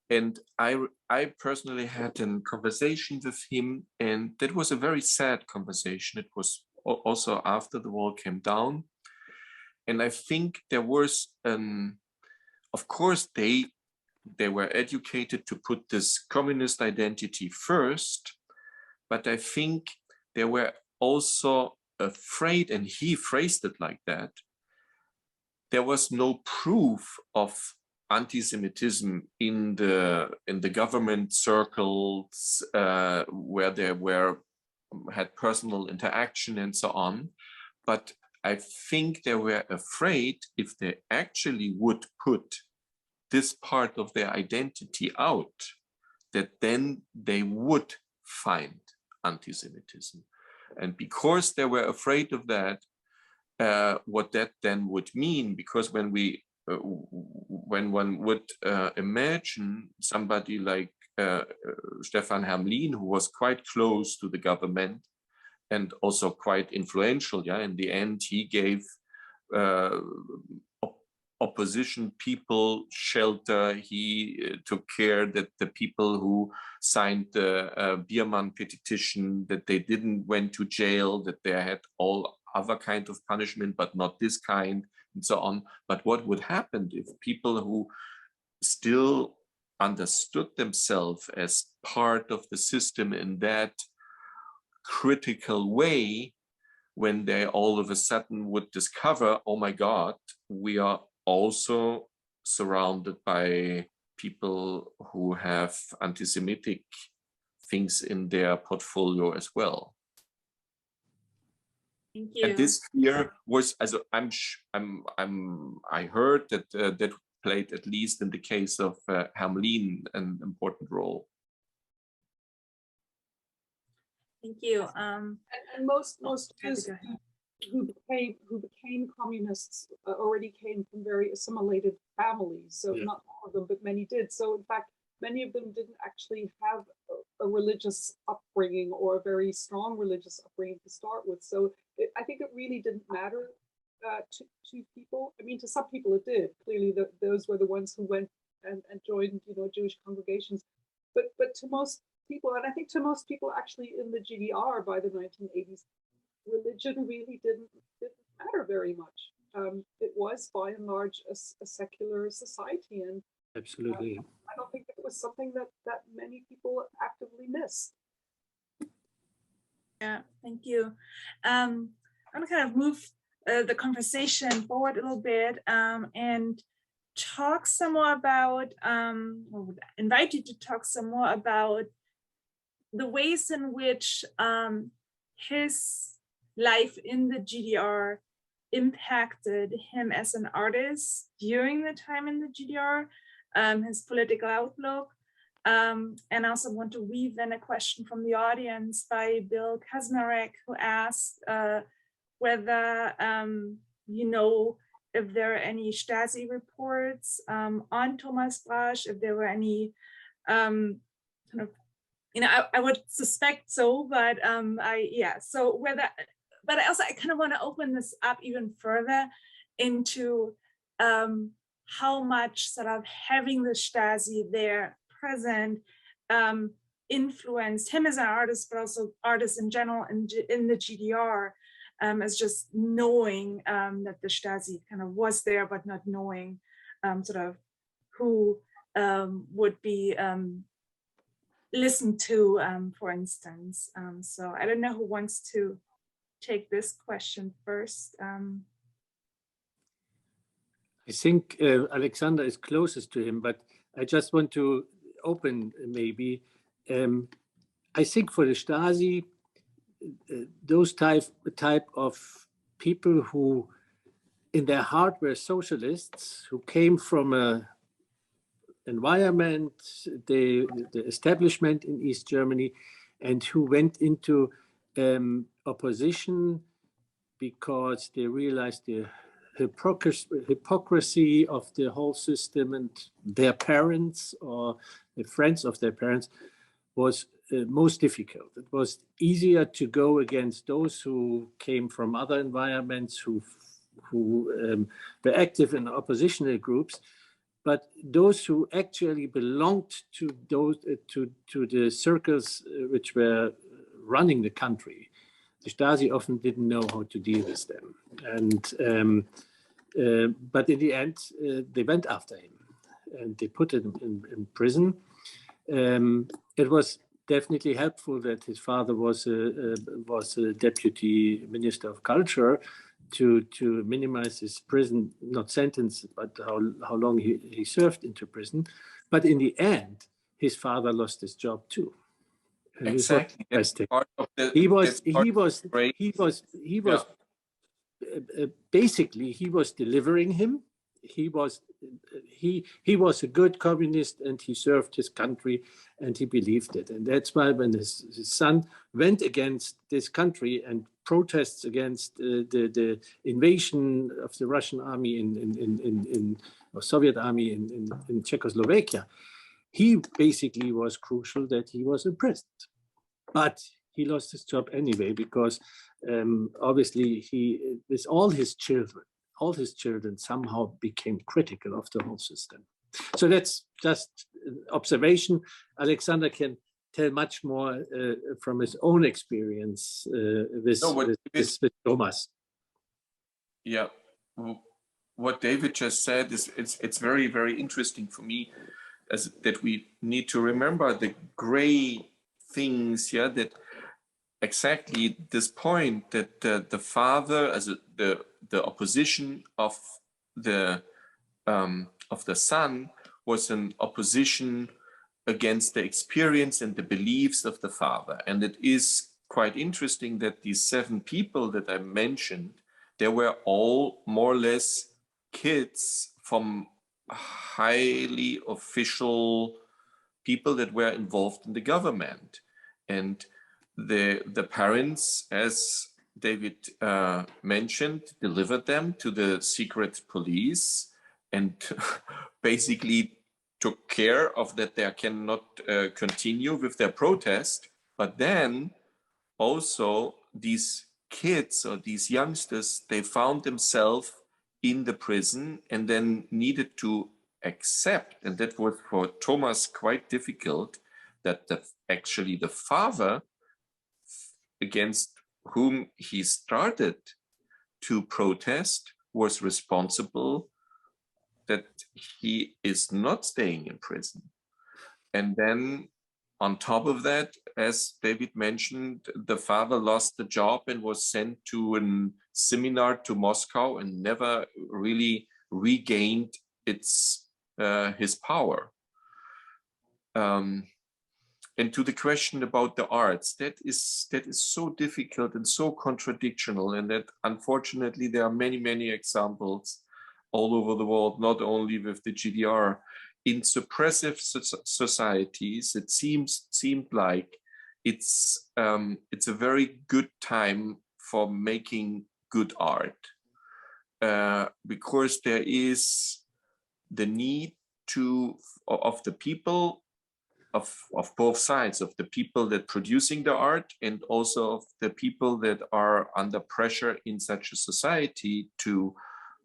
And I personally had a conversation with him, and that was a very sad conversation. It was also after the wall came down. And I think there was, of course, they were educated to put this communist identity first, but I think they were also afraid, and he phrased it like that, there was no proof of anti-Semitism in the government circles where they had personal interaction and so on. But I think they were afraid if they actually would put this part of their identity out, that then they would find anti-Semitism. And because they were afraid of that, what that then would mean, because when one would imagine somebody like Stefan Hermlin, who was quite close to the government and also quite influential, yeah, in the end he gave opposition people shelter. He took care that the people who signed the Biermann petition, that they didn't went to jail, that they had all other kind of punishment, but not this kind, and so on. But what would happen if people who still understood themselves as part of the system in that critical way, when they all of a sudden would discover, oh my God, we are also surrounded by people who have anti-Semitic things in their portfolio as well. Thank you. And this fear was, I heard that that played, at least in the case of Hermlin, an important role. Thank you. And most Jews who became communists already came from very assimilated families. So not all of them, but many did. So in fact, many of them didn't actually have a religious upbringing or a very strong religious upbringing to start with. So I think it really didn't matter to people. I mean, to some people it did. Clearly, those were the ones who went and joined, Jewish congregations. But to most people, and I think to most people actually in the GDR by the 1980s, religion really didn't matter very much. It was by and large a secular society, and absolutely. I don't think it was something that many people actively missed. Yeah, thank you. I'm going to kind of move the conversation forward a little bit and talk some more about, or would invite you to talk some more about the ways in which his life in the GDR impacted him as an artist during the time in the GDR, his political outlook. And I also want to weave in a question from the audience by Bill Kazmarek, who asked whether you know if there are any Stasi reports on Thomas Brasch, if there were any kind of, you know, I would suspect so, but so whether, but I kind of want to open this up even further into how much sort of having the Stasi there present influenced him as an artist, but also artists in general in the GDR, as just knowing that the Stasi kind of was there, but not knowing sort of who would be listened to, for instance. So I don't know who wants to take this question first. I think Alexander is closest to him, but I just want to open maybe. I think for the Stasi, those type of people who in their heart were socialists, who came from a environment, the establishment in East Germany, and who went into opposition because they realized the hypocrisy of the whole system, and their parents or the friends of their parents was most difficult. It was easier to go against those who came from other environments, who were active in oppositional groups, but those who actually belonged to those to the circles which were running the country, the Stasi often didn't know how to deal with them, and but in the end they went after him and they put him in prison. It was definitely helpful that his father was a deputy minister of culture to minimize his prison, not sentence, but how long he served into prison. But in the end, his father lost his job too. And exactly. Basically he was delivering him. He was a good communist, and he served his country, and he believed it. And that's why when his son went against this country and protests against the invasion of the Russian army or Soviet army in Czechoslovakia, he basically was crucial that he was imprisoned. But he lost his job anyway, because obviously he, with all his children somehow became critical of the whole system. So that's just observation. Alexander can tell much more from his own experience with Thomas. Yeah, what David just said is it's very, very interesting for me, as that we need to remember the gray things, yeah, that exactly this point that the father, as the opposition of the son, was an opposition against the experience and the beliefs of the father. And it is quite interesting that these 7 people that I mentioned, they were all more or less kids from highly official people that were involved in the government. And the parents, as David mentioned, delivered them to the secret police and basically took care of that they cannot continue with their protest. But then also these kids or these youngsters, they found themselves in the prison and then needed to accept, and that was for Thomas quite difficult, that actually the father against whom he started to protest was responsible, that he is not staying in prison. And then on top of that, as David mentioned, the father lost the job and was sent to a seminar to Moscow and never really regained his power. And to the question about the arts, that is so difficult and so contradictional, and that unfortunately there are many examples all over the world, not only with the GDR. In suppressive societies, it seemed like it's a very good time for making good art, because there is the need of the people, of both sides, of the people that producing the art and also of the people that are under pressure in such a society to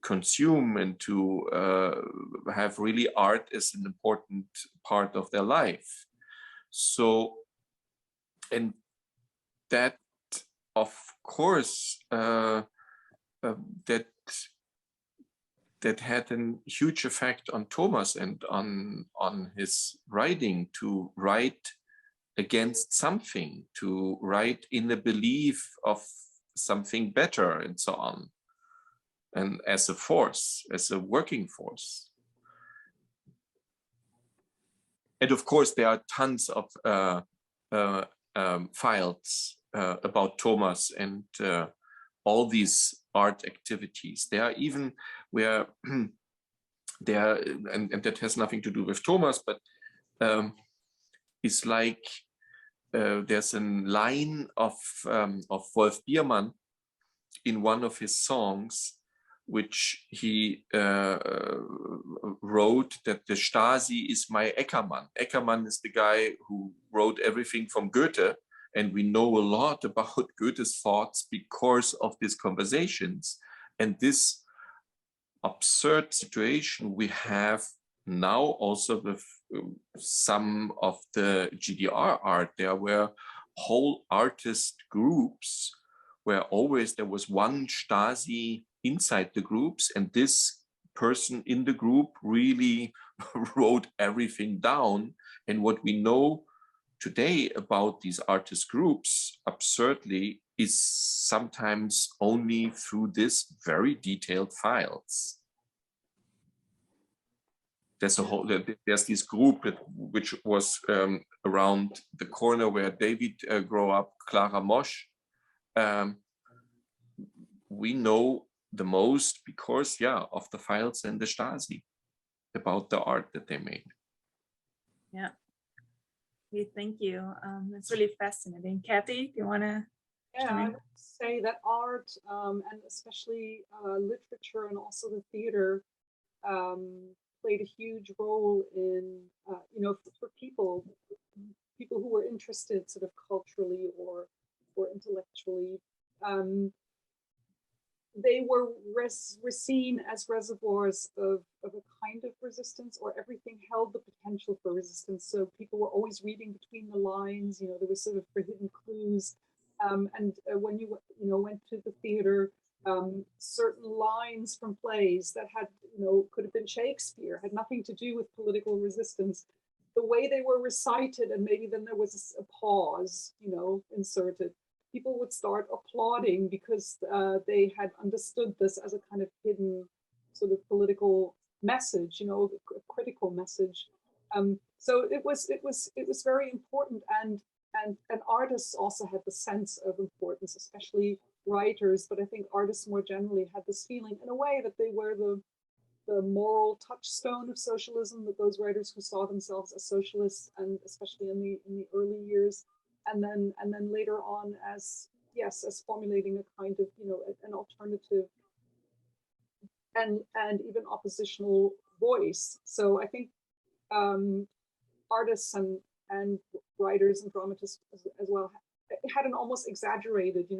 consume and to have really art as an important part of their life. So, and that, of course, that had a huge effect on Thomas and on his writing, to write against something, to write in the belief of something better and so on, and as a force, as a working force. And of course, there are tons of files about Thomas and all these art activities. There are even where there, and that has nothing to do with Thomas, but it's like there's a line of Wolf Biermann in one of his songs, which he wrote, that the Stasi is my Eckermann. Eckermann is the guy who wrote everything from Goethe, and we know a lot about Goethe's thoughts because of these conversations. And this absurd situation we have now also with some of the GDR art. There were whole artist groups where always there was one Stasi inside the groups, and this person in the group really wrote everything down. And what we know today about these artist groups, absurdly, is sometimes only through this very detailed files. There's this group which was around the corner where David grew up, Clara Mosch. We know the most because, yeah, of the files and the Stasi about the art that they made. Yeah. Okay, thank you. That's really fascinating. Kathy, do you want to? Yeah, I would say that art, and especially literature and also the theater, played a huge role in, for people who were interested sort of culturally or intellectually. They were seen as reservoirs of a kind of resistance, or everything held the potential for resistance. So people were always reading between the lines. There was sort of hidden clues. And when you went to the theater, certain lines from plays that had could have been Shakespeare, had nothing to do with political resistance. The way they were recited, and maybe then there was a pause, inserted. People would start applauding because they had understood this as a kind of hidden sort of political message, a critical message. So it was very important, and artists also had the sense of importance, especially writers. But I think artists more generally had this feeling, in a way, that they were the moral touchstone of socialism. That those writers who saw themselves as socialists, and especially in the early years. And then later on as formulating a kind of, an alternative and even oppositional voice. So I think artists and writers and dramatists as well had an almost exaggerated,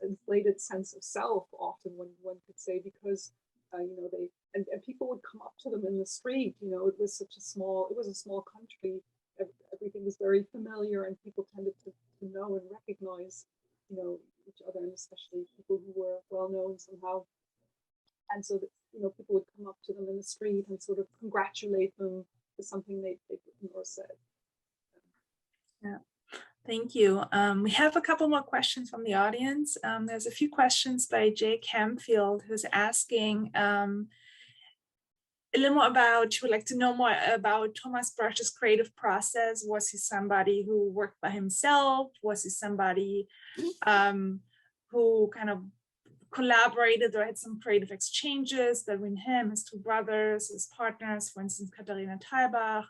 inflated sense of self often, one could say, because they and people would come up to them in the street. It was a small country. Everything was very familiar, and people tended to know and recognize, each other, and especially people who were well known somehow. And so that, people would come up to them in the street and sort of congratulate them for something they'd written or said. Yeah, thank you. We have a couple more questions from the audience. There's a few questions by Jay Camfield, who's asking, a little more about, she would like to know more about Thomas Brasch's creative process. Was he somebody who worked by himself? Was he somebody who kind of collaborated or had some creative exchanges between him, his two brothers, his partners, for instance, Katharina Thalbach?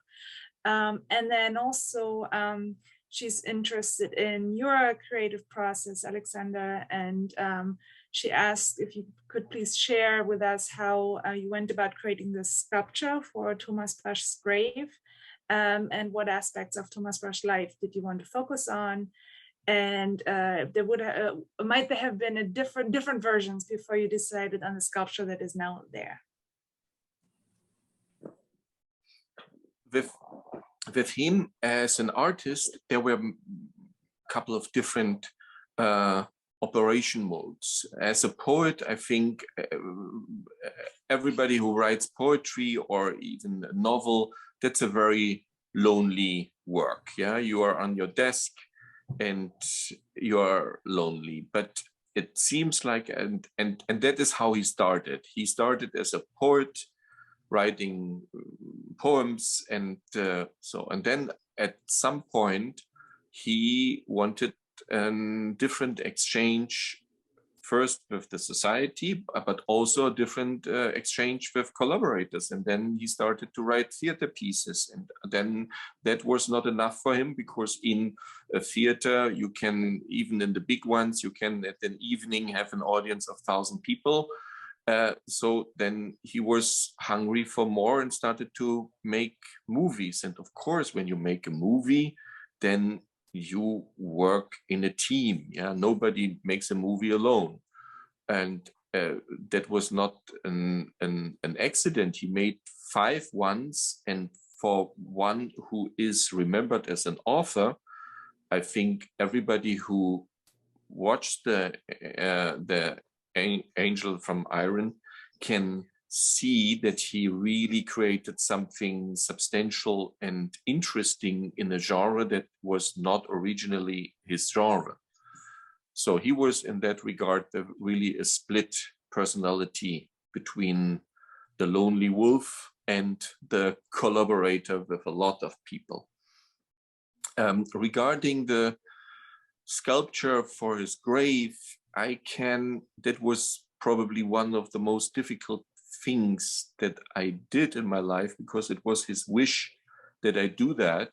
And then also, she's interested in your creative process, Alexander, and she asked if you could please share with us how you went about creating this sculpture for Thomas Brasch's grave, and what aspects of Thomas Brasch's life did you want to focus on, and there would might there have been a different versions before you decided on the sculpture that is now there. With him as an artist, there were a couple of different operation modes. As a poet, I think everybody who writes poetry or even a novel, that's a very lonely work. Yeah, you are on your desk and you are lonely. But it seems like, and that is how he started. He started as a poet, writing poems, and then at some point he wanted a different exchange, first with the society, but also a different exchange with collaborators. And then he started to write theater pieces, and then that was not enough for him, because in a theater you can, even in the big ones, you can at an evening have an audience of 1,000 people. So then he was hungry for more and started to make movies. And of course, when you make a movie, then you work in a team. Yeah, nobody makes a movie alone. And that was not an accident. He made 5 once, and for one who is remembered as an author, I think everybody who watched the Angel from Iron can see that he really created something substantial and interesting in a genre that was not originally his genre. So he was, in that regard, really a split personality between the lonely wolf and the collaborator with a lot of people. Regarding the sculpture for his grave, that was probably one of the most difficult things that I did in my life, because it was his wish that I do that.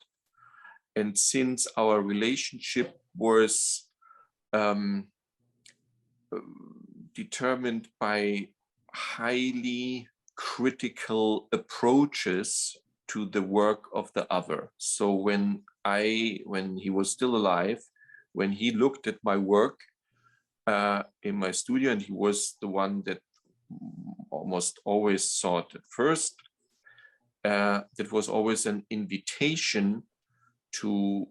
And since our relationship was determined by highly critical approaches to the work of the other. So when he was still alive, when he looked at my work in my studio, and he was the one that almost always saw it at first, that was always an invitation to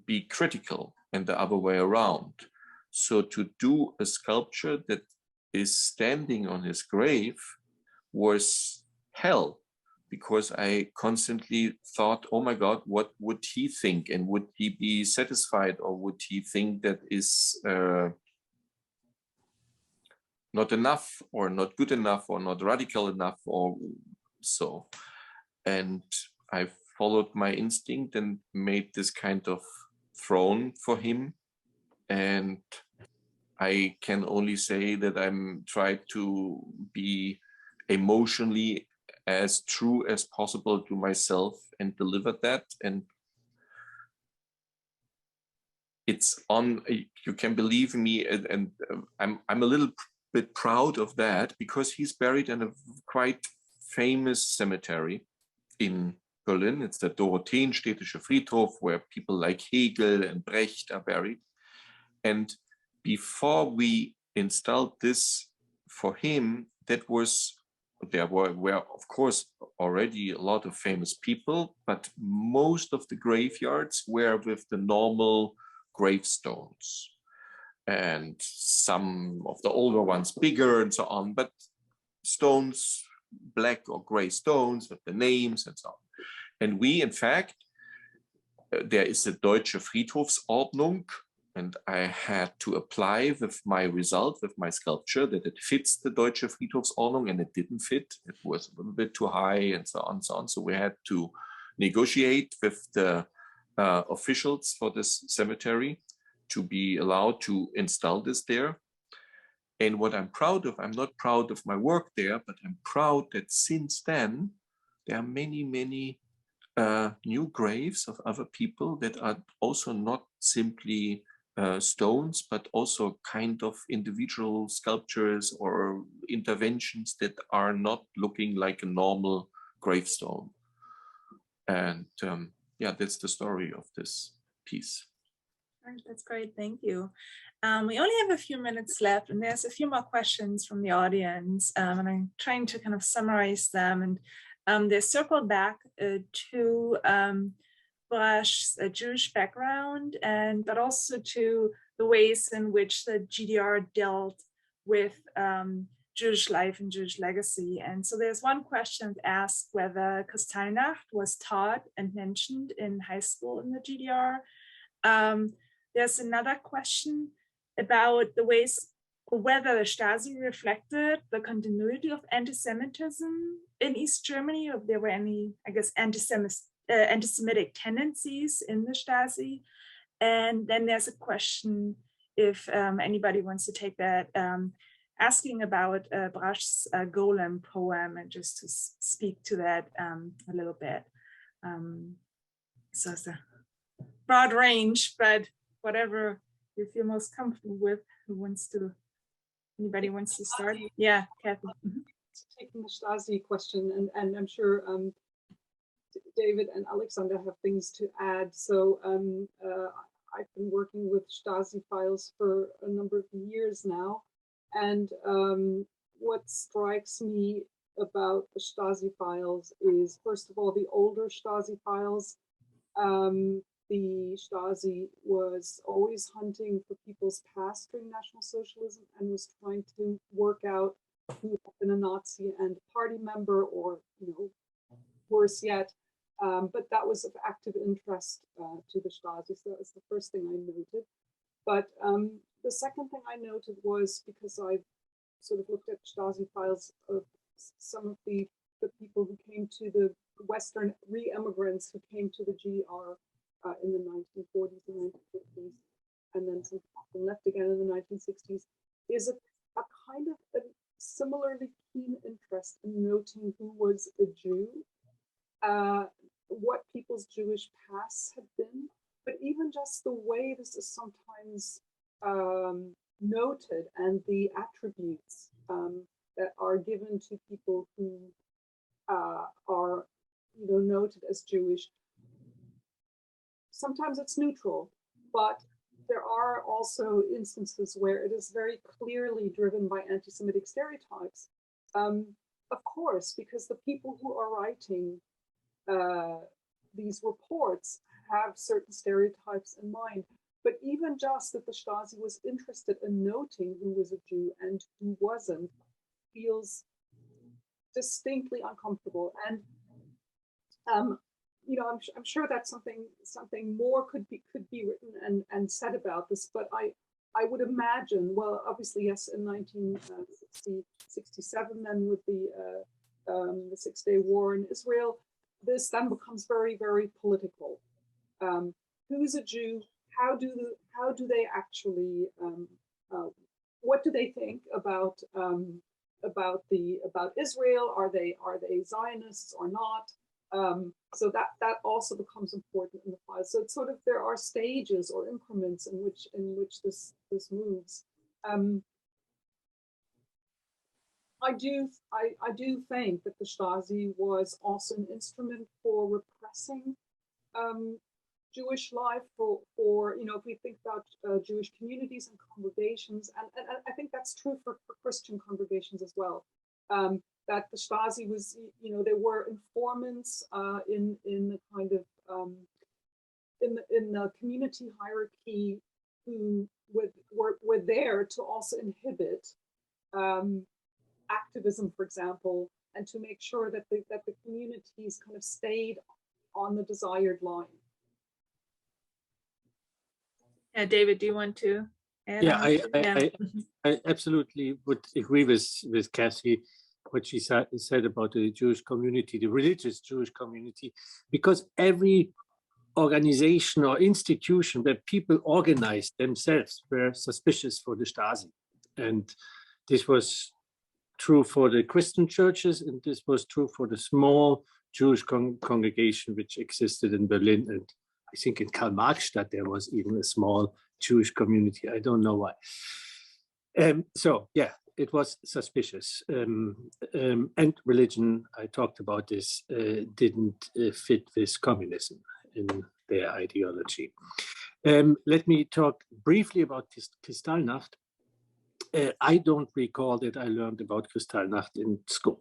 be critical, and the other way around. So to do a sculpture that is standing on his grave was hell, because I constantly thought, oh my God, what would he think? And would he be satisfied, or would he think that is not enough, or not good enough, or not radical enough, or so? And I followed my instinct and made this kind of throne for him. And I can only say that I'm trying to be emotionally as true as possible to myself and deliver that. And it's on, you can believe me, and I'm a little bit proud of that, because he's buried in a quite famous cemetery in Berlin. It's the Dorotheenstädtische Friedhof, where people like Hegel and Brecht are buried. And before we installed this for him, there were of course already a lot of famous people, but most of the graveyards were with the normal gravestones, and some of the older ones bigger and so on, but stones, black or gray stones with the names and so on. And we, in fact, there is a Deutsche Friedhofsordnung, And I had to apply with my result, with my sculpture, that it fits the Deutsche Friedhofsordnung, and it didn't fit. It was a little bit too high and so on and so on. So we had to negotiate with the officials for this cemetery to be allowed to install this there. And what I'm proud of, I'm not proud of my work there, but I'm proud that since then, there are many, many new graves of other people that are also not simply stones, but also kind of individual sculptures or interventions that are not looking like a normal gravestone. And yeah, that's the story of this piece. That's great, thank you. We only have a few minutes left, and there's a few more questions from the audience, and I'm trying to kind of summarize them. And they circle back to Brasch's Jewish background, but also to the ways in which the GDR dealt with Jewish life and Jewish legacy. And so there's one question that asks whether Kristallnacht was taught and mentioned in high school in the GDR. There's another question about the ways, whether the Stasi reflected the continuity of anti-Semitism in East Germany, or if there were any, I guess, anti-Semitic tendencies in the Stasi. And then there's a question, if anybody wants to take that, asking about Brasch's Golem poem, and just to speak to that a little bit. So it's a broad range, but whatever you feel most comfortable with. Anybody wants to start? Yeah, Kathy. Taking the Stasi question, and I'm sure David and Alexander have things to add. So I've been working with Stasi files for a number of years now. And what strikes me about the Stasi files is, first of all, the older Stasi files. The Stasi was always hunting for people's past during National Socialism and was trying to work out who had been a Nazi and a party member, or, you know, worse yet. But that was of active interest to the Stasi. So that was the first thing I noted. But the second thing I noted was, because I sort of looked at Stasi files of some of the people who came to the Western re-immigrants who came to the GDR in the 1940s and 1950s, and then some left again in the 1960s, is a kind of a similarly keen interest in noting who was a Jew, what people's Jewish pasts had been, but even just the way this is sometimes noted, and the attributes that are given to people who are, you know, noted as Jewish. Sometimes it's neutral, but there are also instances where it is very clearly driven by anti-Semitic stereotypes. Of course, because the people who are writing these reports have certain stereotypes in mind. But even just that the Stasi was interested in noting who was a Jew and who wasn't feels distinctly uncomfortable. And you know, I'm sure that something more could be written and said about this. But I would imagine, well, obviously, yes, in 1967, then with the 6-Day War in Israel, this then becomes very, very political. Who's a Jew? How do they actually? What do they think about Israel? Are they Zionists or not? So that also becomes important in the file. So it's sort of, there are stages or increments in which this moves. I do think that the Stasi was also an instrument for repressing Jewish life, for you know, if we think about Jewish communities and congregations, and I think that's true for Christian congregations as well. That the Stasi was, you know, there were informants in the kind of in the community hierarchy who were there to also inhibit activism, for example, and to make sure that the communities kind of stayed on the desired line. Yeah, David, do you want to add Yeah, on? I absolutely would agree with Kathy, what she said about the Jewish community, the religious Jewish community, because every organization or institution where people organized themselves were suspicious for the Stasi. And this was true for the Christian churches, and this was true for the small Jewish congregation which existed in Berlin. And I think in Karl-Marx-Stadt there was even a small Jewish community. I don't know why. So yeah, it was suspicious. And religion, I talked about this, didn't fit with communism in their ideology. Let me talk briefly about Kristallnacht. I don't recall that I learned about Kristallnacht in school,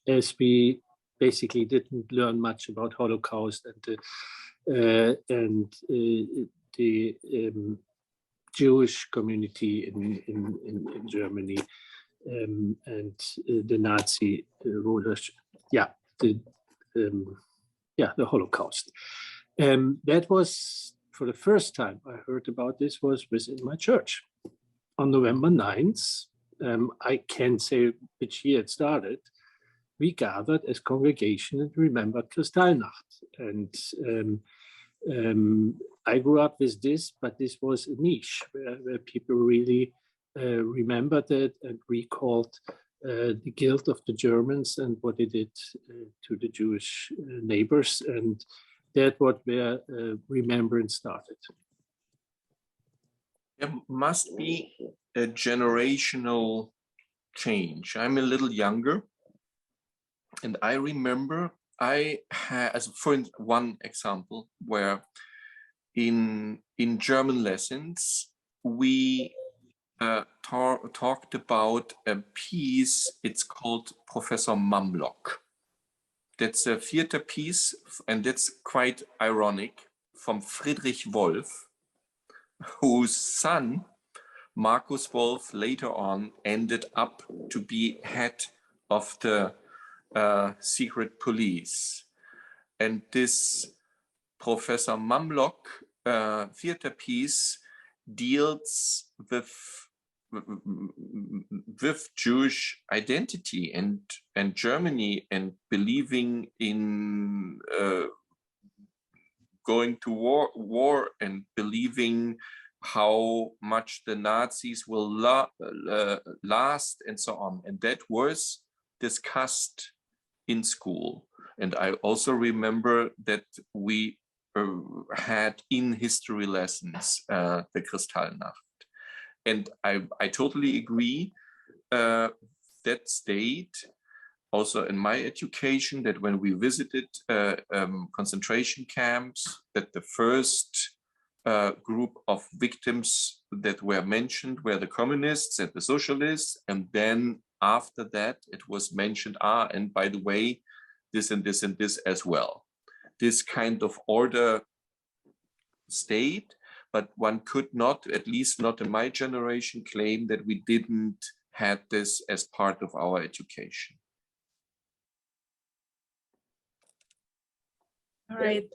as we basically didn't learn much about Holocaust and the Jewish community in Germany and the Nazi rulers. Yeah, the Holocaust. That was, for the first time I heard about this, was within my church. On November 9th, I can't say which year it started, we gathered as congregation and remembered Kristallnacht. And I grew up with this, but this was a niche where people really remembered it and recalled the guilt of the Germans and what they did to the Jewish neighbors. And that's what where remembrance started. There must be a generational change. I'm a little younger, and I remember I had, as for one example, where in German lessons we talked about a piece. It's called Professor Mamlock. That's a theater piece, and that's quite ironic, from Friedrich Wolf, whose son, Markus Wolf, later on ended up to be head of the secret police. And this Professor Mamlock theater piece deals with Jewish identity and Germany, and believing in going to war and believing how much the Nazis will last and so on. And that was discussed in school. And I also remember that we had in history lessons the Kristallnacht. And I totally agree that stayed also in my education, that when we visited concentration camps, that the first group of victims that were mentioned were the communists and the socialists, and then after that it was mentioned, and by the way, this and this and this as well. This kind of order stayed, but one could not, at least not in my generation, claim that we didn't have this as part of our education. All right.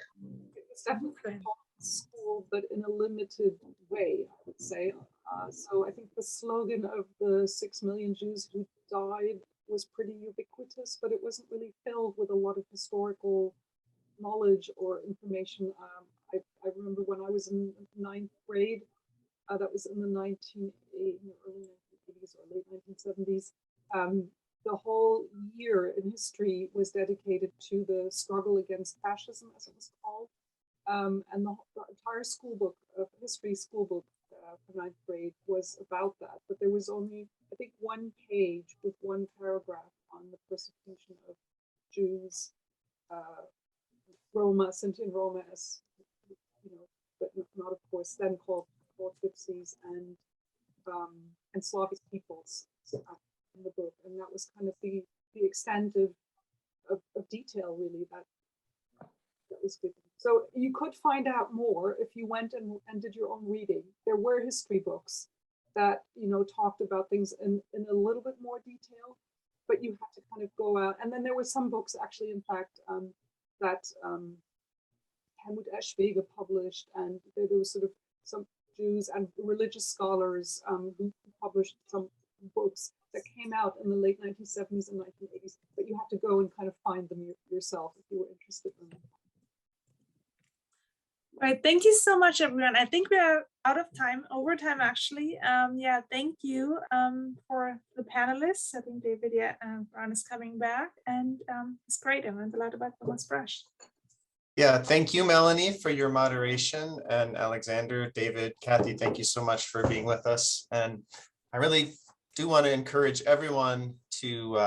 It's definitely school, but in a limited way, I would say. So I think the slogan of the 6 million Jews who died was pretty ubiquitous, but it wasn't really filled with a lot of historical knowledge or information. I remember when I was in 9th grade, that was in the early 1980s or late 1970s, the whole year in history was dedicated to the struggle against fascism, as it was called. And the entire school book, history school book for 9th grade was about that. But there was only, I think, one page with one paragraph on the persecution of Jews, Roma, Sinti and Roma, as you know, but not of course then called Gypsies and Slavic peoples in the book. And that was kind of the extent of detail really that was given. So you could find out more if you went and did your own reading. There were history books that, you know, talked about things in a little bit more detail, but you had to kind of go out. And then there were some books actually, in fact, that Helmut Eschwege published, and there was sort of Jews and religious scholars who published some books that came out in the late 1970s and 1980s, but you have to go and kind of find them yourself if you were interested in them. Right, thank you so much, everyone. I think we are out of time, over time actually. Yeah, thank you for the panelists. I think David, Brown is coming back, and it's great. I learned a lot about Thomas Brasch. Yeah, thank you, Melanie, for your moderation, and Alexander, David, Kathy, thank you so much for being with us. And I really do want to encourage everyone to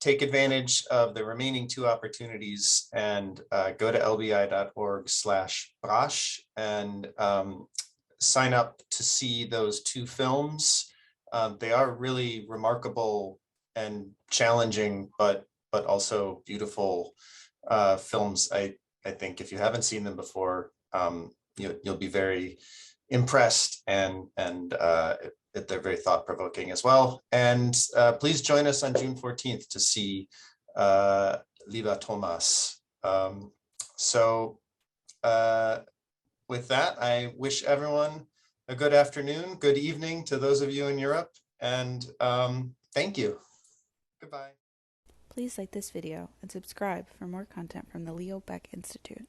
take advantage of the remaining 2 opportunities and go to lbi.org/Brasch and sign up to see those 2 films. They are really remarkable and challenging, but also beautiful films. I think if you haven't seen them before, you'll be very impressed, and they're very thought-provoking as well. And please join us on June 14th to see Lieber Thomas. With that, I wish everyone a good afternoon, good evening to those of you in Europe, and thank you. Goodbye. Please like this video and subscribe for more content from the Leo Baeck Institute.